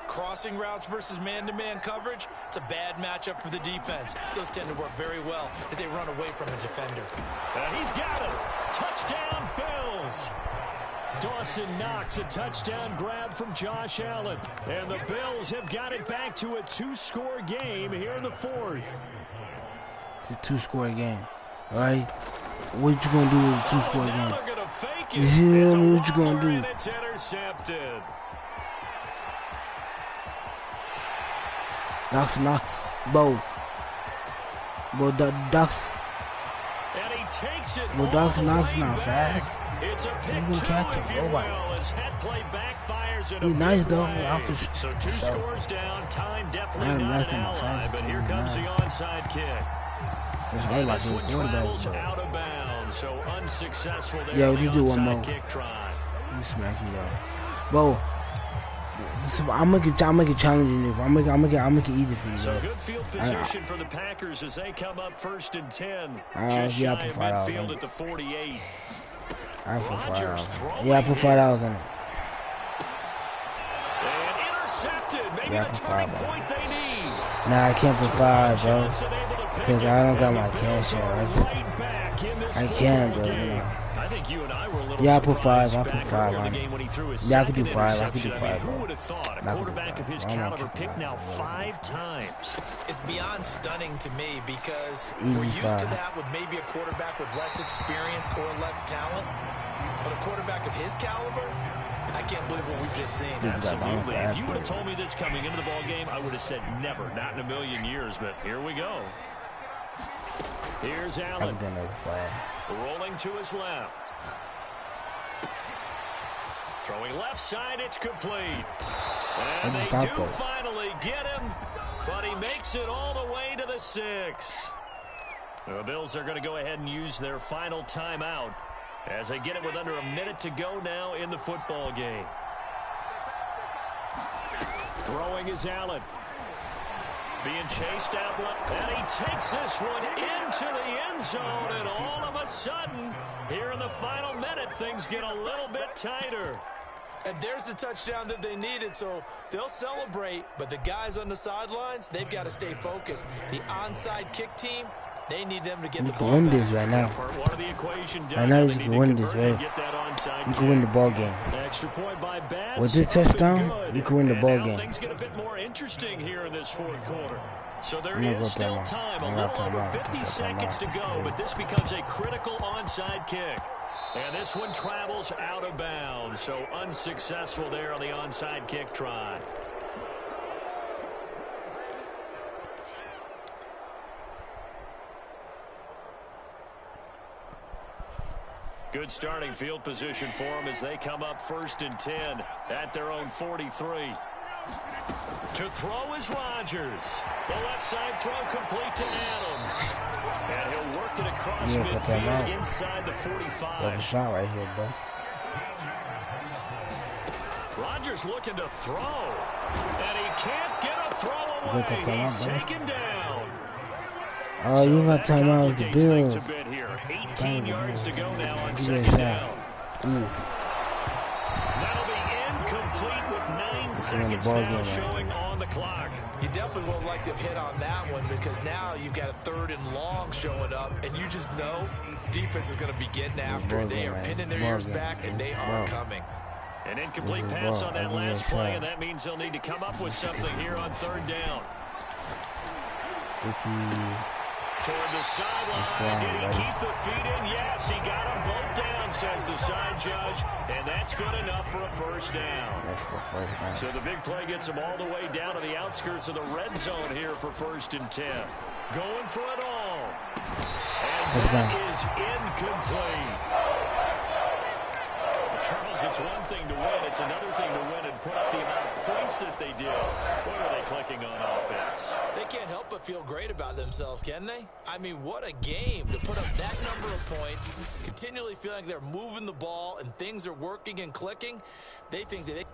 Crossing routes versus man-to-man coverage, it's a bad matchup for the defense. Those tend to work very well as they run away from a defender. And he's got it. Touchdown, Bills. Dawson Knox, a touchdown grab from Josh Allen. And the Bills have got it back to a 2-score game here in the 4th. A 2-score game. All right? What you going to do with a 2-score game? They're going to fake it. You see what you going to do? It's intercepted. Ducks. Ducks. And he takes it. Ducks not fast. It's a pick two, catch if you will, as head play backfires in He's nice though. So 2 scores down. Time definitely not an ally, but here comes the onside kick. This one travels out of bounds, so unsuccessful there. Yeah, we'll do one more. Kick try. You smack me up, bro. I'm gonna get challenging. I'm gonna get easy for you. So good field position for the Packers as they come up 1st and 10. Just yeah, shy of midfield at the 48. Rodgers throwing. Yeah, I put $5 in it. And intercepted. Maybe the turning point they need. Nah, I can't put 5, bro. Because I don't got my cash out. I can, bro. You know. I think you and I were a little yeah, I put 5. I put 5 on on the it. game when he threw his Yeah, I could do second 5. I could do interception. 5. Who would have thought a quarterback of his caliber picked now 5 times? It's beyond stunning to me because we're used to that with maybe a quarterback with less experience or less talent. But a quarterback of his caliber, I can't believe what we've just seen. Absolutely. If you would have told me this coming into the ball game, I would have said never, not in a million years. But here we go. Here's Allen. Rolling to his left. Throwing left side, it's complete. And they do finally get him, but he makes it all the way to the 6. The Bills are going to go ahead and use their final timeout as they get it with under a minute to go now in the football game. Throwing is Allen. Being chased out left, and he takes this one into the end zone, and all of a sudden, here in the final minute, things get a little bit tighter. And there's the touchdown that they needed, so they'll celebrate, but the guys on the sidelines, they've got to stay focused. The onside kick team, they need them to get the ball back. This right now. Right now you can win this, right? You can win the ball game. Extra point by Bass. With this touchdown, you can win the ball game. Things get a bit more interesting here in this 4th quarter. So there is still time, a little over 50 seconds to go, but this becomes a critical onside kick. And this one travels out of bounds, so unsuccessful there on the onside kick try. Good starting field position for them as they come up 1st and 10 at their own 43. To throw is Rodgers. The left side throw complete to Adams. And he'll work it across midfield inside the 45. There's a shot right here, bro. Rodgers looking to throw. And he can't get a throw away. He's taken down. Oh, you got timeout with the Bills. 18 yards to go now on second down. That'll be incomplete with 9 seconds now showing on the clock. You definitely would like to hit on that one because now you've got a 3rd and long showing up, and you just know defense is going to be getting after it. They are pinning their ears back, and they are coming. An incomplete pass on that last play, and that means they'll need to come up with something here on 3rd down. Toward the sideline. Did he keep the feet in? Yes, he got them both down, says the side judge. And that's good enough for a 1st down. So the big play gets him all the way down to the outskirts of the red zone here for 1st and 10. Going for it all. And that is incomplete. Charles, it's one thing to win. It's another thing to win and put up the amount of points that they did. What are they clicking on offense? They can't help but feel great about themselves, can they? I mean, what a game to put up that number of points, continually feeling like they're moving the ball and things are working and clicking. They think that they...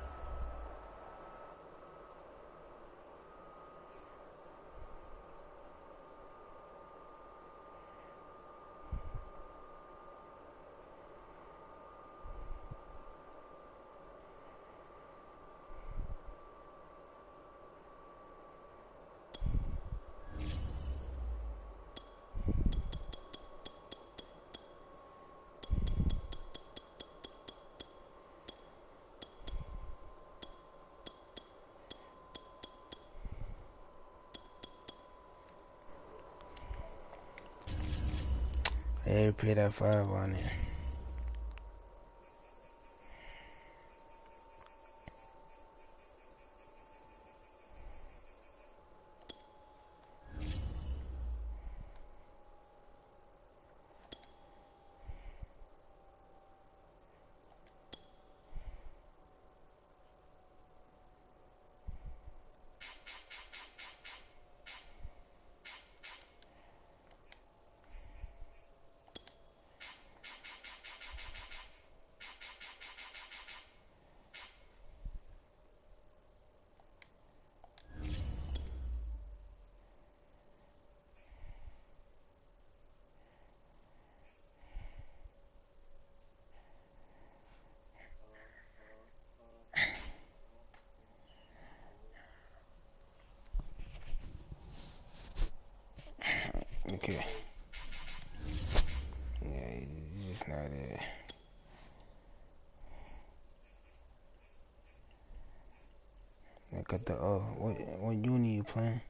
They put that 5 on there. Okay. Yeah, he's just not there. I got the what uni you playing?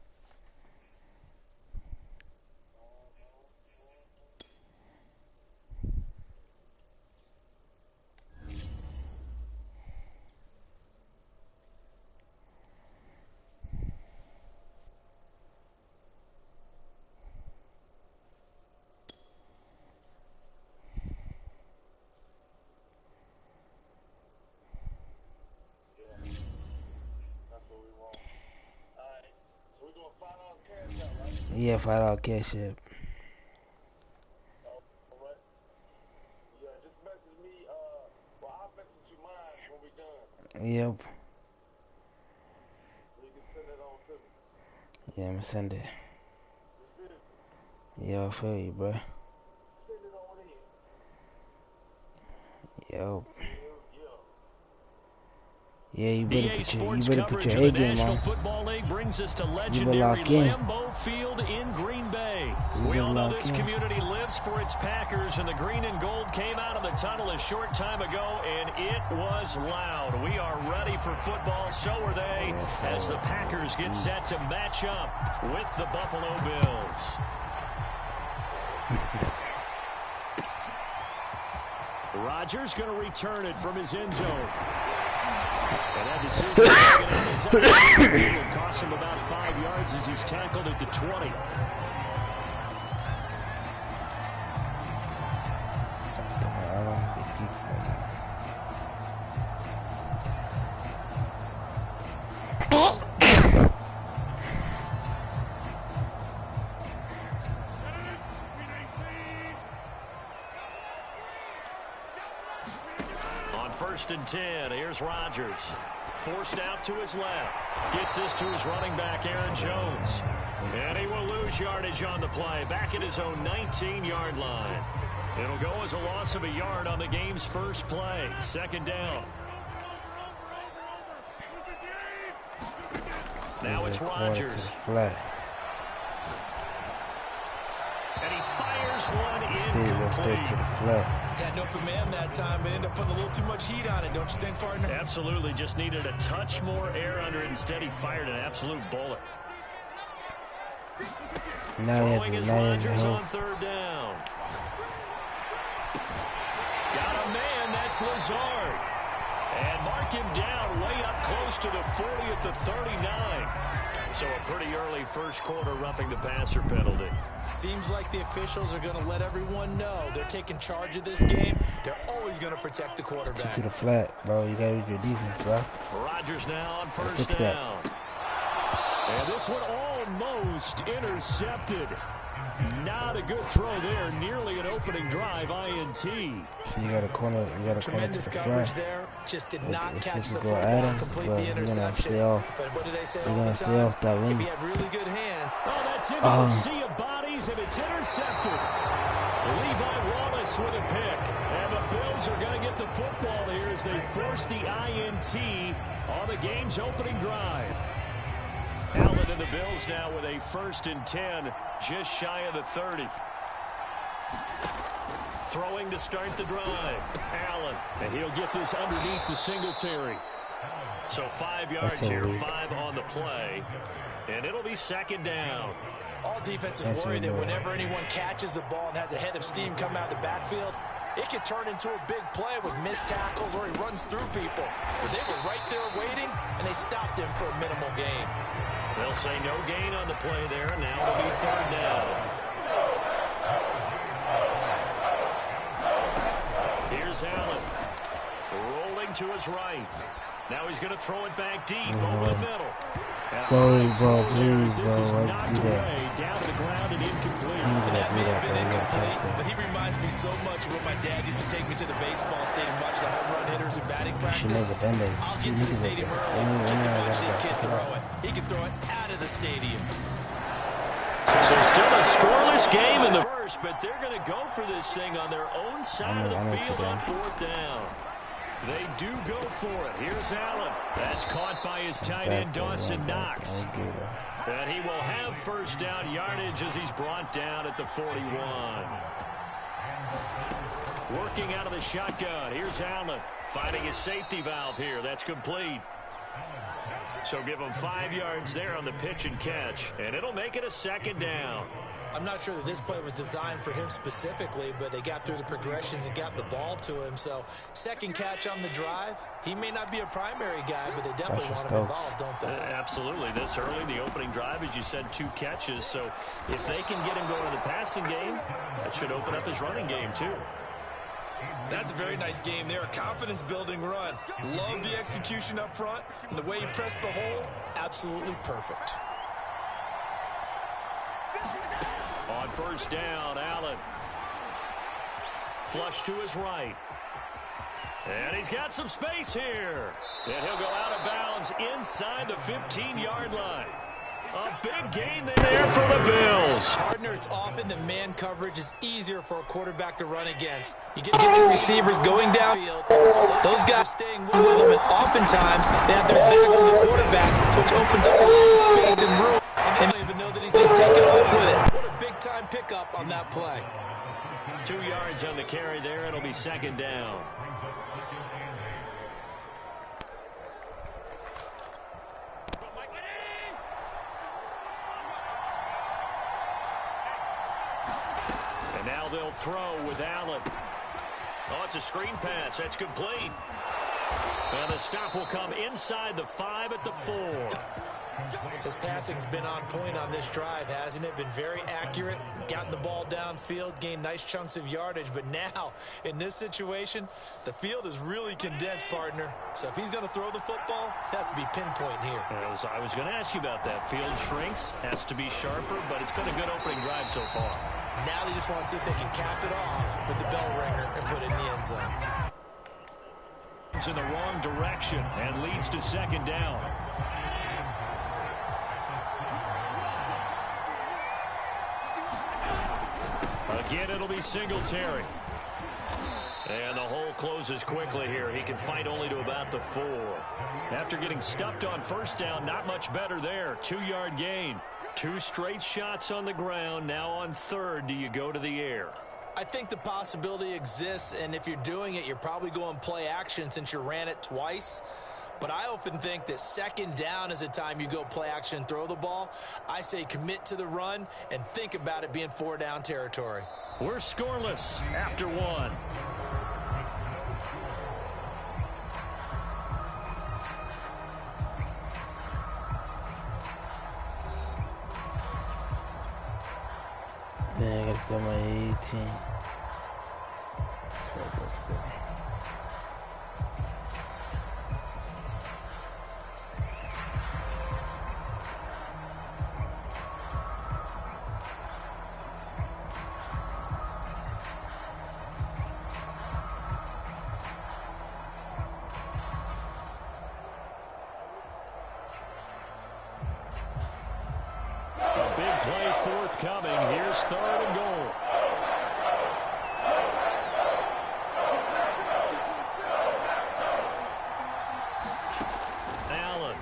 Yeah, $5 cash app. Alright. Yeah, just message me, well, I'll message you mine when we're done. Yep. So you can send it on to me. Yeah, I'ma send it. You feel me? Yeah, I feel you, bro. Send it on in. Yep. Yeah. Yeah, you Sports better coverage put of your the A game National on. Football League brings us to legendary Lambeau Field in Green Bay. We all know this community lives for its Packers, and the green and gold came out of the tunnel a short time ago, and it was loud. We are ready for football, so are they, as the Packers get set to match up with the Buffalo Bills. Rodgers going to return it from his end zone. And that decision will cost him about 5 yards as he's tackled at the 20. 1st and 10. Here's Rodgers. Forced out to his left. Gets this to his running back, Aaron Jones. And he will lose yardage on the play. Back at his own 19-yard line. It'll go as a loss of a yard on the game's first play. 2nd down. Now it's Rodgers. And he fires one incomplete. Had no command that time, but ended up putting a little too much heat on it, don't you think, partner? Absolutely. Just needed a touch more air under it. Instead, he fired an absolute bullet. Throwing is Rodgers on 3rd down. Got a man. That's Lazard. And mark him down way up close to the 40 at the 39. So a pretty early 1st quarter roughing the passer penalty. Seems like the officials are going to let everyone know they're taking charge of this game. They're always going to protect the quarterback. To the flat, bro. You got to use your defense, bro. Rodgers now on 1st down. And this one almost intercepted. Not a good throw there. Nearly an opening drive, INT. So you got a corner. You got a tremendous corner to the coverage front. there. Just did not catch the football, football, complete the interception. But what do they say all the time? If he had really good hand. Oh, that's into the sea of bodies, and it's intercepted. Levi Wallace with a pick. And the Bills are going to get the football here as they force the INT on the game's opening drive. Allen and the Bills now with a 1st and 10, just shy of the 30. Throwing to start the drive. Allen, and he'll get this underneath to Singletary. So 5 yards here, 5 on the play. And it'll be 2nd down. All defenses worry that whenever anyone catches the ball and has a head of steam come out of the backfield, it could turn into a big play with missed tackles or he runs through people. But they were right there waiting, and they stopped him for a minimal gain. They'll say no gain on the play there, and now it'll be 3rd down. Here's Allen. Rolling to his right. Now he's going to throw it back deep over the middle. Please, bro. This is knocked away, down to the ground and incomplete. And that may have been incomplete, but he reminds me so much of when my dad used to take me to the baseball stadium, watch the home run hitters and batting practice. I'll get to the stadium early just to watch this kid throw it. He can throw it out of the stadium. So still a scoreless game in the first, but they're going to go for this thing on their own side of the field on 4th down. They do go for it. Here's Allen. That's caught by his tight end, Dawson Knox. And he will have 1st down yardage as he's brought down at the 41. Working out of the shotgun. Here's Allen finding his safety valve here. That's complete. So give him 5 yards there on the pitch and catch. And it'll make it a 2nd down. I'm not sure that this play was designed for him specifically, but they got through the progressions and got the ball to him. So 2nd catch on the drive. He may not be a primary guy, but they definitely want him involved, don't they? Absolutely. This early, the opening drive, as you said, 2 catches. So if they can get him going in the passing game, that should open up his running game too. That's a very nice game there. Confidence-building run. Love the execution up front. And the way he pressed the hole, absolutely perfect. On 1st down, Allen. Flush to his right. And he's got some space here. And he'll go out of bounds inside the 15-yard line. A big gain there for the Bills. Partner, it's often the man coverage is easier for a quarterback to run against. You get your receivers going downfield. Those guys are staying with them, and oftentimes they have their back to the quarterback, which opens up some space and room. And they don't even know that he's just taking off with it. What a big-time pickup on that play. 2 yards on the carry there. It'll be 2nd down. And now they'll throw with Allen. Oh, it's a screen pass. That's complete. And the stop will come inside the 5 at the 4. His passing's been on point on this drive, hasn't it? Been very accurate, gotten the ball downfield, gained nice chunks of yardage. But now, in this situation, the field is really condensed, partner. So if he's going to throw the football, that has to be pinpoint here. I was going to ask you about that. Field shrinks, has to be sharper, but it's been a good opening drive so far. Now they just want to see if they can cap it off with the bell ringer and put it in the end zone. goes in the wrong direction and leads to second down. Again, it'll be Singletary. And the hole closes quickly here. He can fight only to about the 4. After getting stuffed on first down, not much better there. 2-yard gain. 2 straight shots on the ground. Now on third, do you go to the air? I think the possibility exists, and if you're doing it, you're probably going play action since you ran it twice. But I often think that second down is a time you go play action and throw the ball. I say commit to the run and think about it being 4-down territory. We're scoreless after 1. Then I got to start my 18. Big play forthcoming. Here's third and goal. Allen.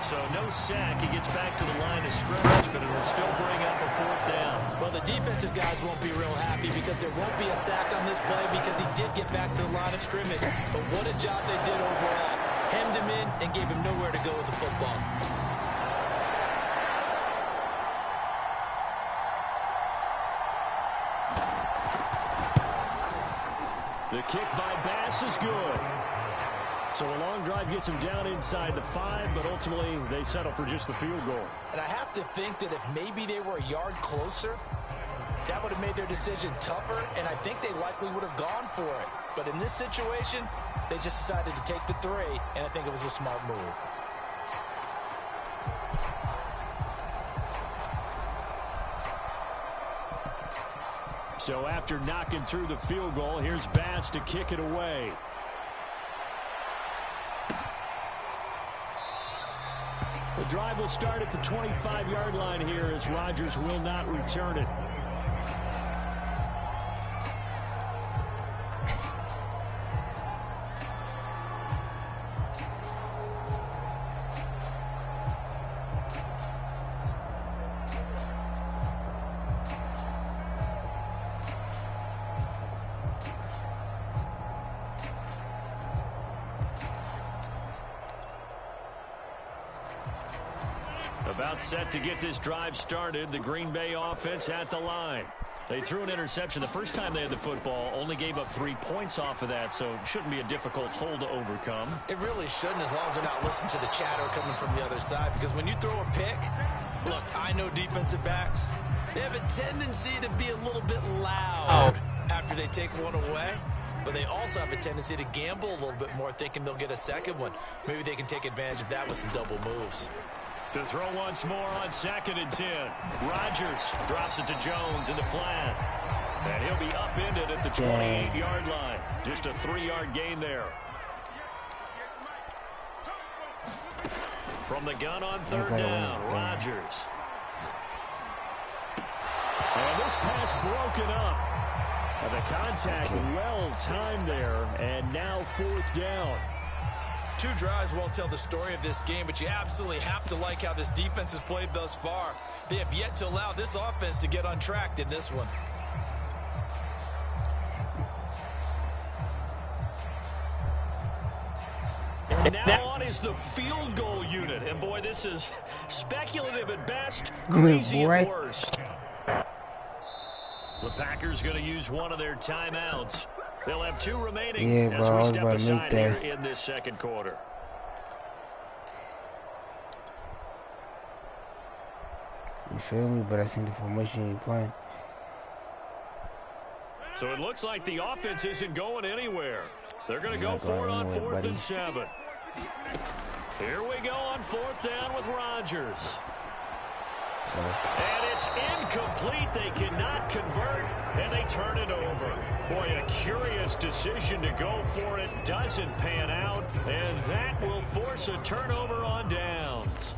So no sack. He gets back to the line of scrimmage, but it will still bring up a 4th down. Well, the defensive guys won't be real happy because there won't be a sack on this play because he did get back to the line of scrimmage. But what a job they did overall. Hemmed him in and gave him nowhere to go with the football. The kick by Bass is good. So a long drive gets him down inside the 5, but ultimately they settle for just the field goal. And I have to think that if maybe they were a yard closer, that would have made their decision tougher, and I think they likely would have gone for it. But in this situation, they just decided to take the 3, and I think it was a smart move. So after knocking through the field goal, here's Bass to kick it away. The drive will start at the 25-yard line here as Rodgers will not return it. About set to get this drive started. The Green Bay offense at the line. They threw an interception the first time they had the football, only gave up 3 points off of that, so it shouldn't be a difficult hole to overcome. It really shouldn't, as long as they're not listening to the chatter coming from the other side, because when you throw a pick, look, I know defensive backs, they have a tendency to be a little bit loud after they take one away, but they also have a tendency to gamble a little bit more, thinking they'll get a second one. Maybe they can take advantage of that with some double moves. To throw once more on 2nd and 10. Rodgers drops it to Jones in the flat. And he'll be upended at the 28-yard line. Just a 3-yard gain there. From the gun on 3rd down, Rodgers. And this pass broken up. And the contact well timed there. And now 4th down. 2 drives won't tell the story of this game, but you absolutely have to like how this defense has played thus far. They have yet to allow this offense to get untracked in this one. And now on is the field goal unit. And boy, this is speculative at best, crazy at worst. The Packers going to use one of their timeouts. They'll have 2 remaining as we step aside here in this 2nd quarter. You feel me? But I seen the formation you playing. So it looks like the offense isn't going anywhere. They're going to go for it on 4th and 7. Here we go on 4th down with Rodgers. And it's incomplete. They cannot convert, and they turn it over. Boy, a curious decision to go for it. Doesn't pan out, and that will force a turnover on downs.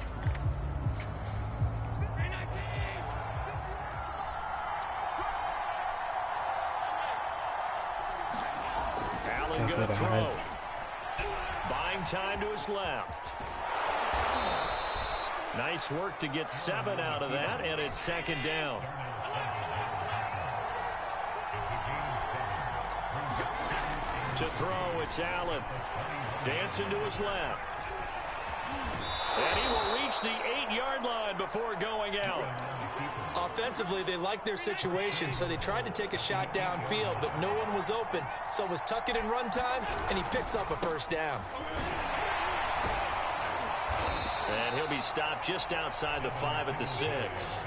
Allen going to throw. Buying time to his left. Nice work to get 7 out of that, and it's second down. To throw, it's Allen. Dancing to his left. And he will reach the 8-yard line before going out. Offensively, they liked their situation, so they tried to take a shot downfield, but no one was open. So it was tuck it in run time, and he picks up a first down. And he'll be stopped just outside the 5 at the 6.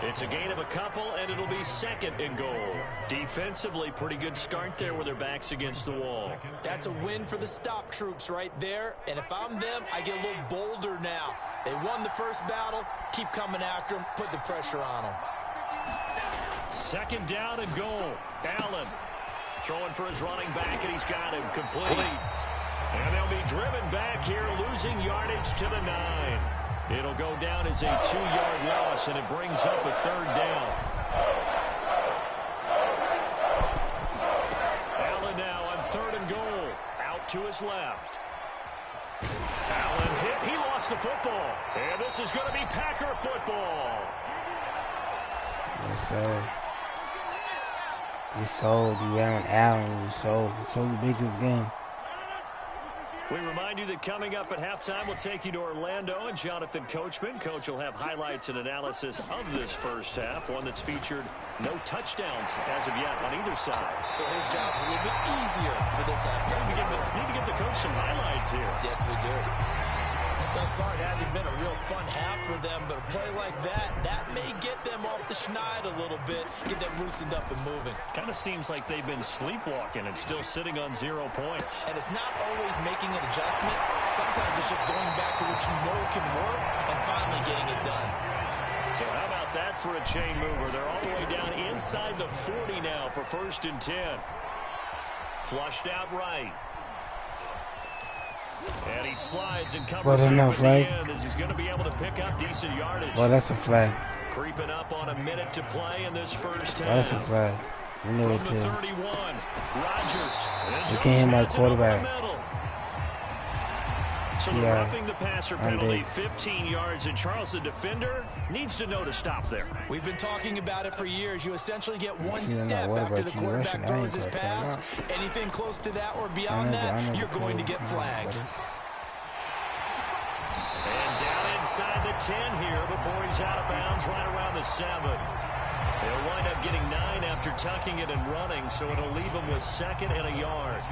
It's a gain of a couple, and it'll be second and goal. Defensively, pretty good start there with their backs against the wall. That's a win for the stop troops right there. And if I'm them, I get a little bolder now. They won the first battle. Keep coming after them. Put the pressure on them. Second down and goal. Allen throwing for his running back, and he's got him complete. And they'll be driven back here, losing yardage to the 9. It'll go down as a 2-yard loss, and it brings up a third down. Allen now on third and goal. Out to his left. Allen hit. He lost the football. And this is going to be Packer football. Yes, sir. You sold. You ran Allen. You sold. You sold the biggest game. We remind you that coming up at halftime, we'll take you to Orlando and Jonathan Coachman. Coach will have highlights and analysis of this first half, one that's featured no touchdowns as of yet on either side. So his job's a little bit easier for this halftime. Need to give the coach some highlights here. Yes, we do. Thus far, it hasn't been a real fun half for them, but a play like that may get them off the schneid a little bit, get them loosened up and moving. Kind of seems like they've been sleepwalking and still sitting on 0 points. And it's not always making an adjustment. Sometimes it's just going back to what you know can work and finally getting it done. So how about that for a chain mover? They're all the way down inside the 40 now for 1st and 10. Flushed out right. And he slides and covers up at the end as he's going to be able to pick up decent yardage. Well, that's a flag. Creeping up on a minute to play in this first half. Well, that's a flag. You know it From the too. 31, Rodgers. You can't hit my quarterback. So the roughing the passer penalty, 15 yards, and Charles, the defender, needs to know to stop there. We've been talking about it for years. You essentially get one step after the quarterback throws his pass. Anything close to that or beyond that, you're going to get flags. And down inside the 10 here before he's out of bounds right around the 7. They'll wind up getting 9 after tucking it and running, so it'll leave him with 2nd and a yard.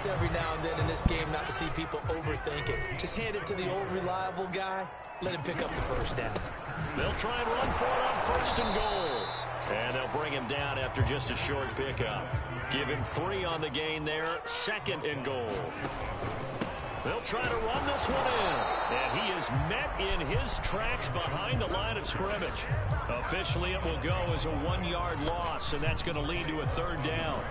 Every now and then in this game not to see people overthink it. Just hand it to the old reliable guy. Let him pick up the first down. They'll try and run for it on 1st and goal. And they'll bring him down after just a short pickup. Give him 3 on the gain there. 2nd and goal. They'll try to run this one in. And he is met in his tracks behind the line of scrimmage. Officially, it will go as a 1-yard loss, and that's going to lead to a 3rd down.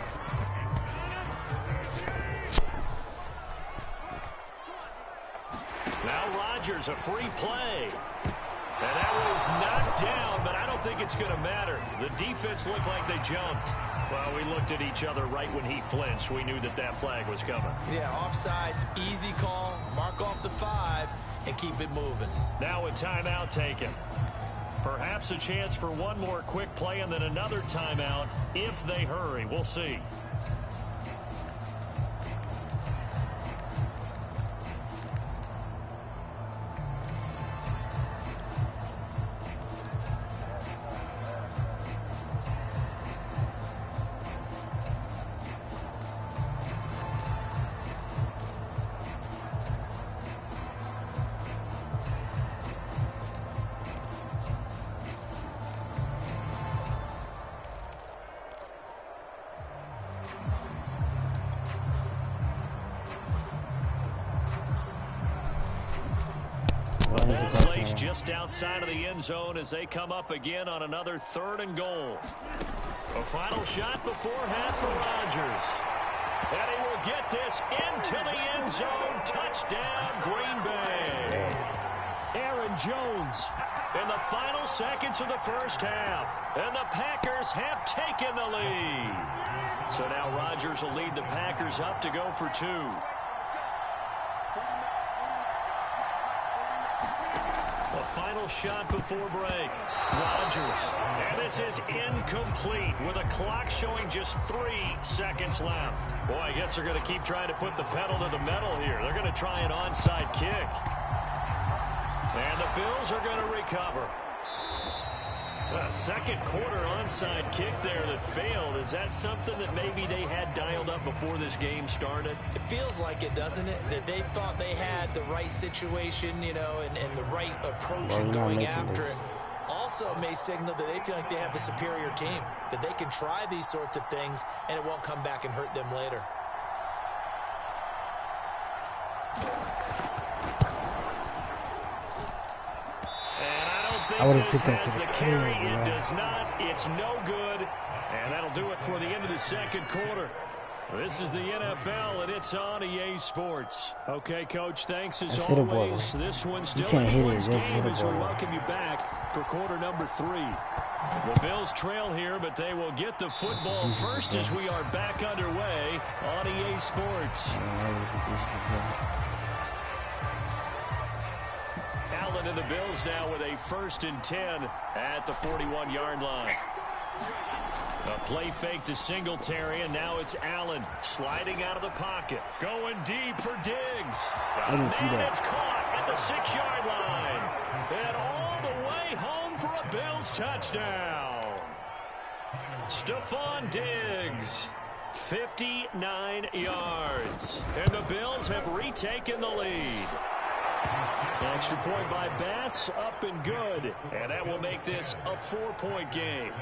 Now Rodgers, a free play. And that was knocked down, but I don't think it's going to matter. The defense looked like they jumped. Well, we looked at each other right when he flinched. We knew that that flag was coming. Yeah, offsides, easy call. Mark off the 5 and keep it moving. Now a timeout taken. Perhaps a chance for one more quick play and then another timeout if they hurry. We'll see. just outside of the end zone as they come up again on another 3rd and goal. A final shot before half for Rodgers. And he will get this into the end zone. Touchdown, Green Bay. Aaron Jones in the final seconds of the first half. And the Packers have taken the lead. So now Rodgers will lead the Packers up to go for 2. A final shot before break. Rodgers. And this is incomplete with a clock showing just 3 seconds left. Boy, I guess they're going to keep trying to put the pedal to the metal here. They're going to try an onside kick. And the Bills are going to recover. A second quarter onside kick there that failed. Is that something that maybe they had dialed up before this game started? It feels like it, doesn't it? That they thought they had the right situation, you know, and the right approach in going after it. Also may signal that they feel like they have the superior team, that they can try these sorts of things and it won't come back and hurt them later. I would have took that to the carry. It does not. It's no good. And that'll do it for the end of the second quarter. This is the NFL, and it's on EA Sports. Okay, Coach, thanks as always. This one's still anyone's game as we welcome you back for quarter number 3. The Bills trail here, but they will get the football first as we are back underway on EA Sports. Allen and the Bills now with a 1st and 10 at the 41-yard line. A play fake to Singletary, and now it's Allen sliding out of the pocket. Going deep for Diggs. And it's caught at the 6-yard line. And all the way home for a Bills touchdown. Stephon Diggs, 59 yards. And the Bills have retaken the lead. Extra point by Bass, up and good. And that will make this a 4-point game.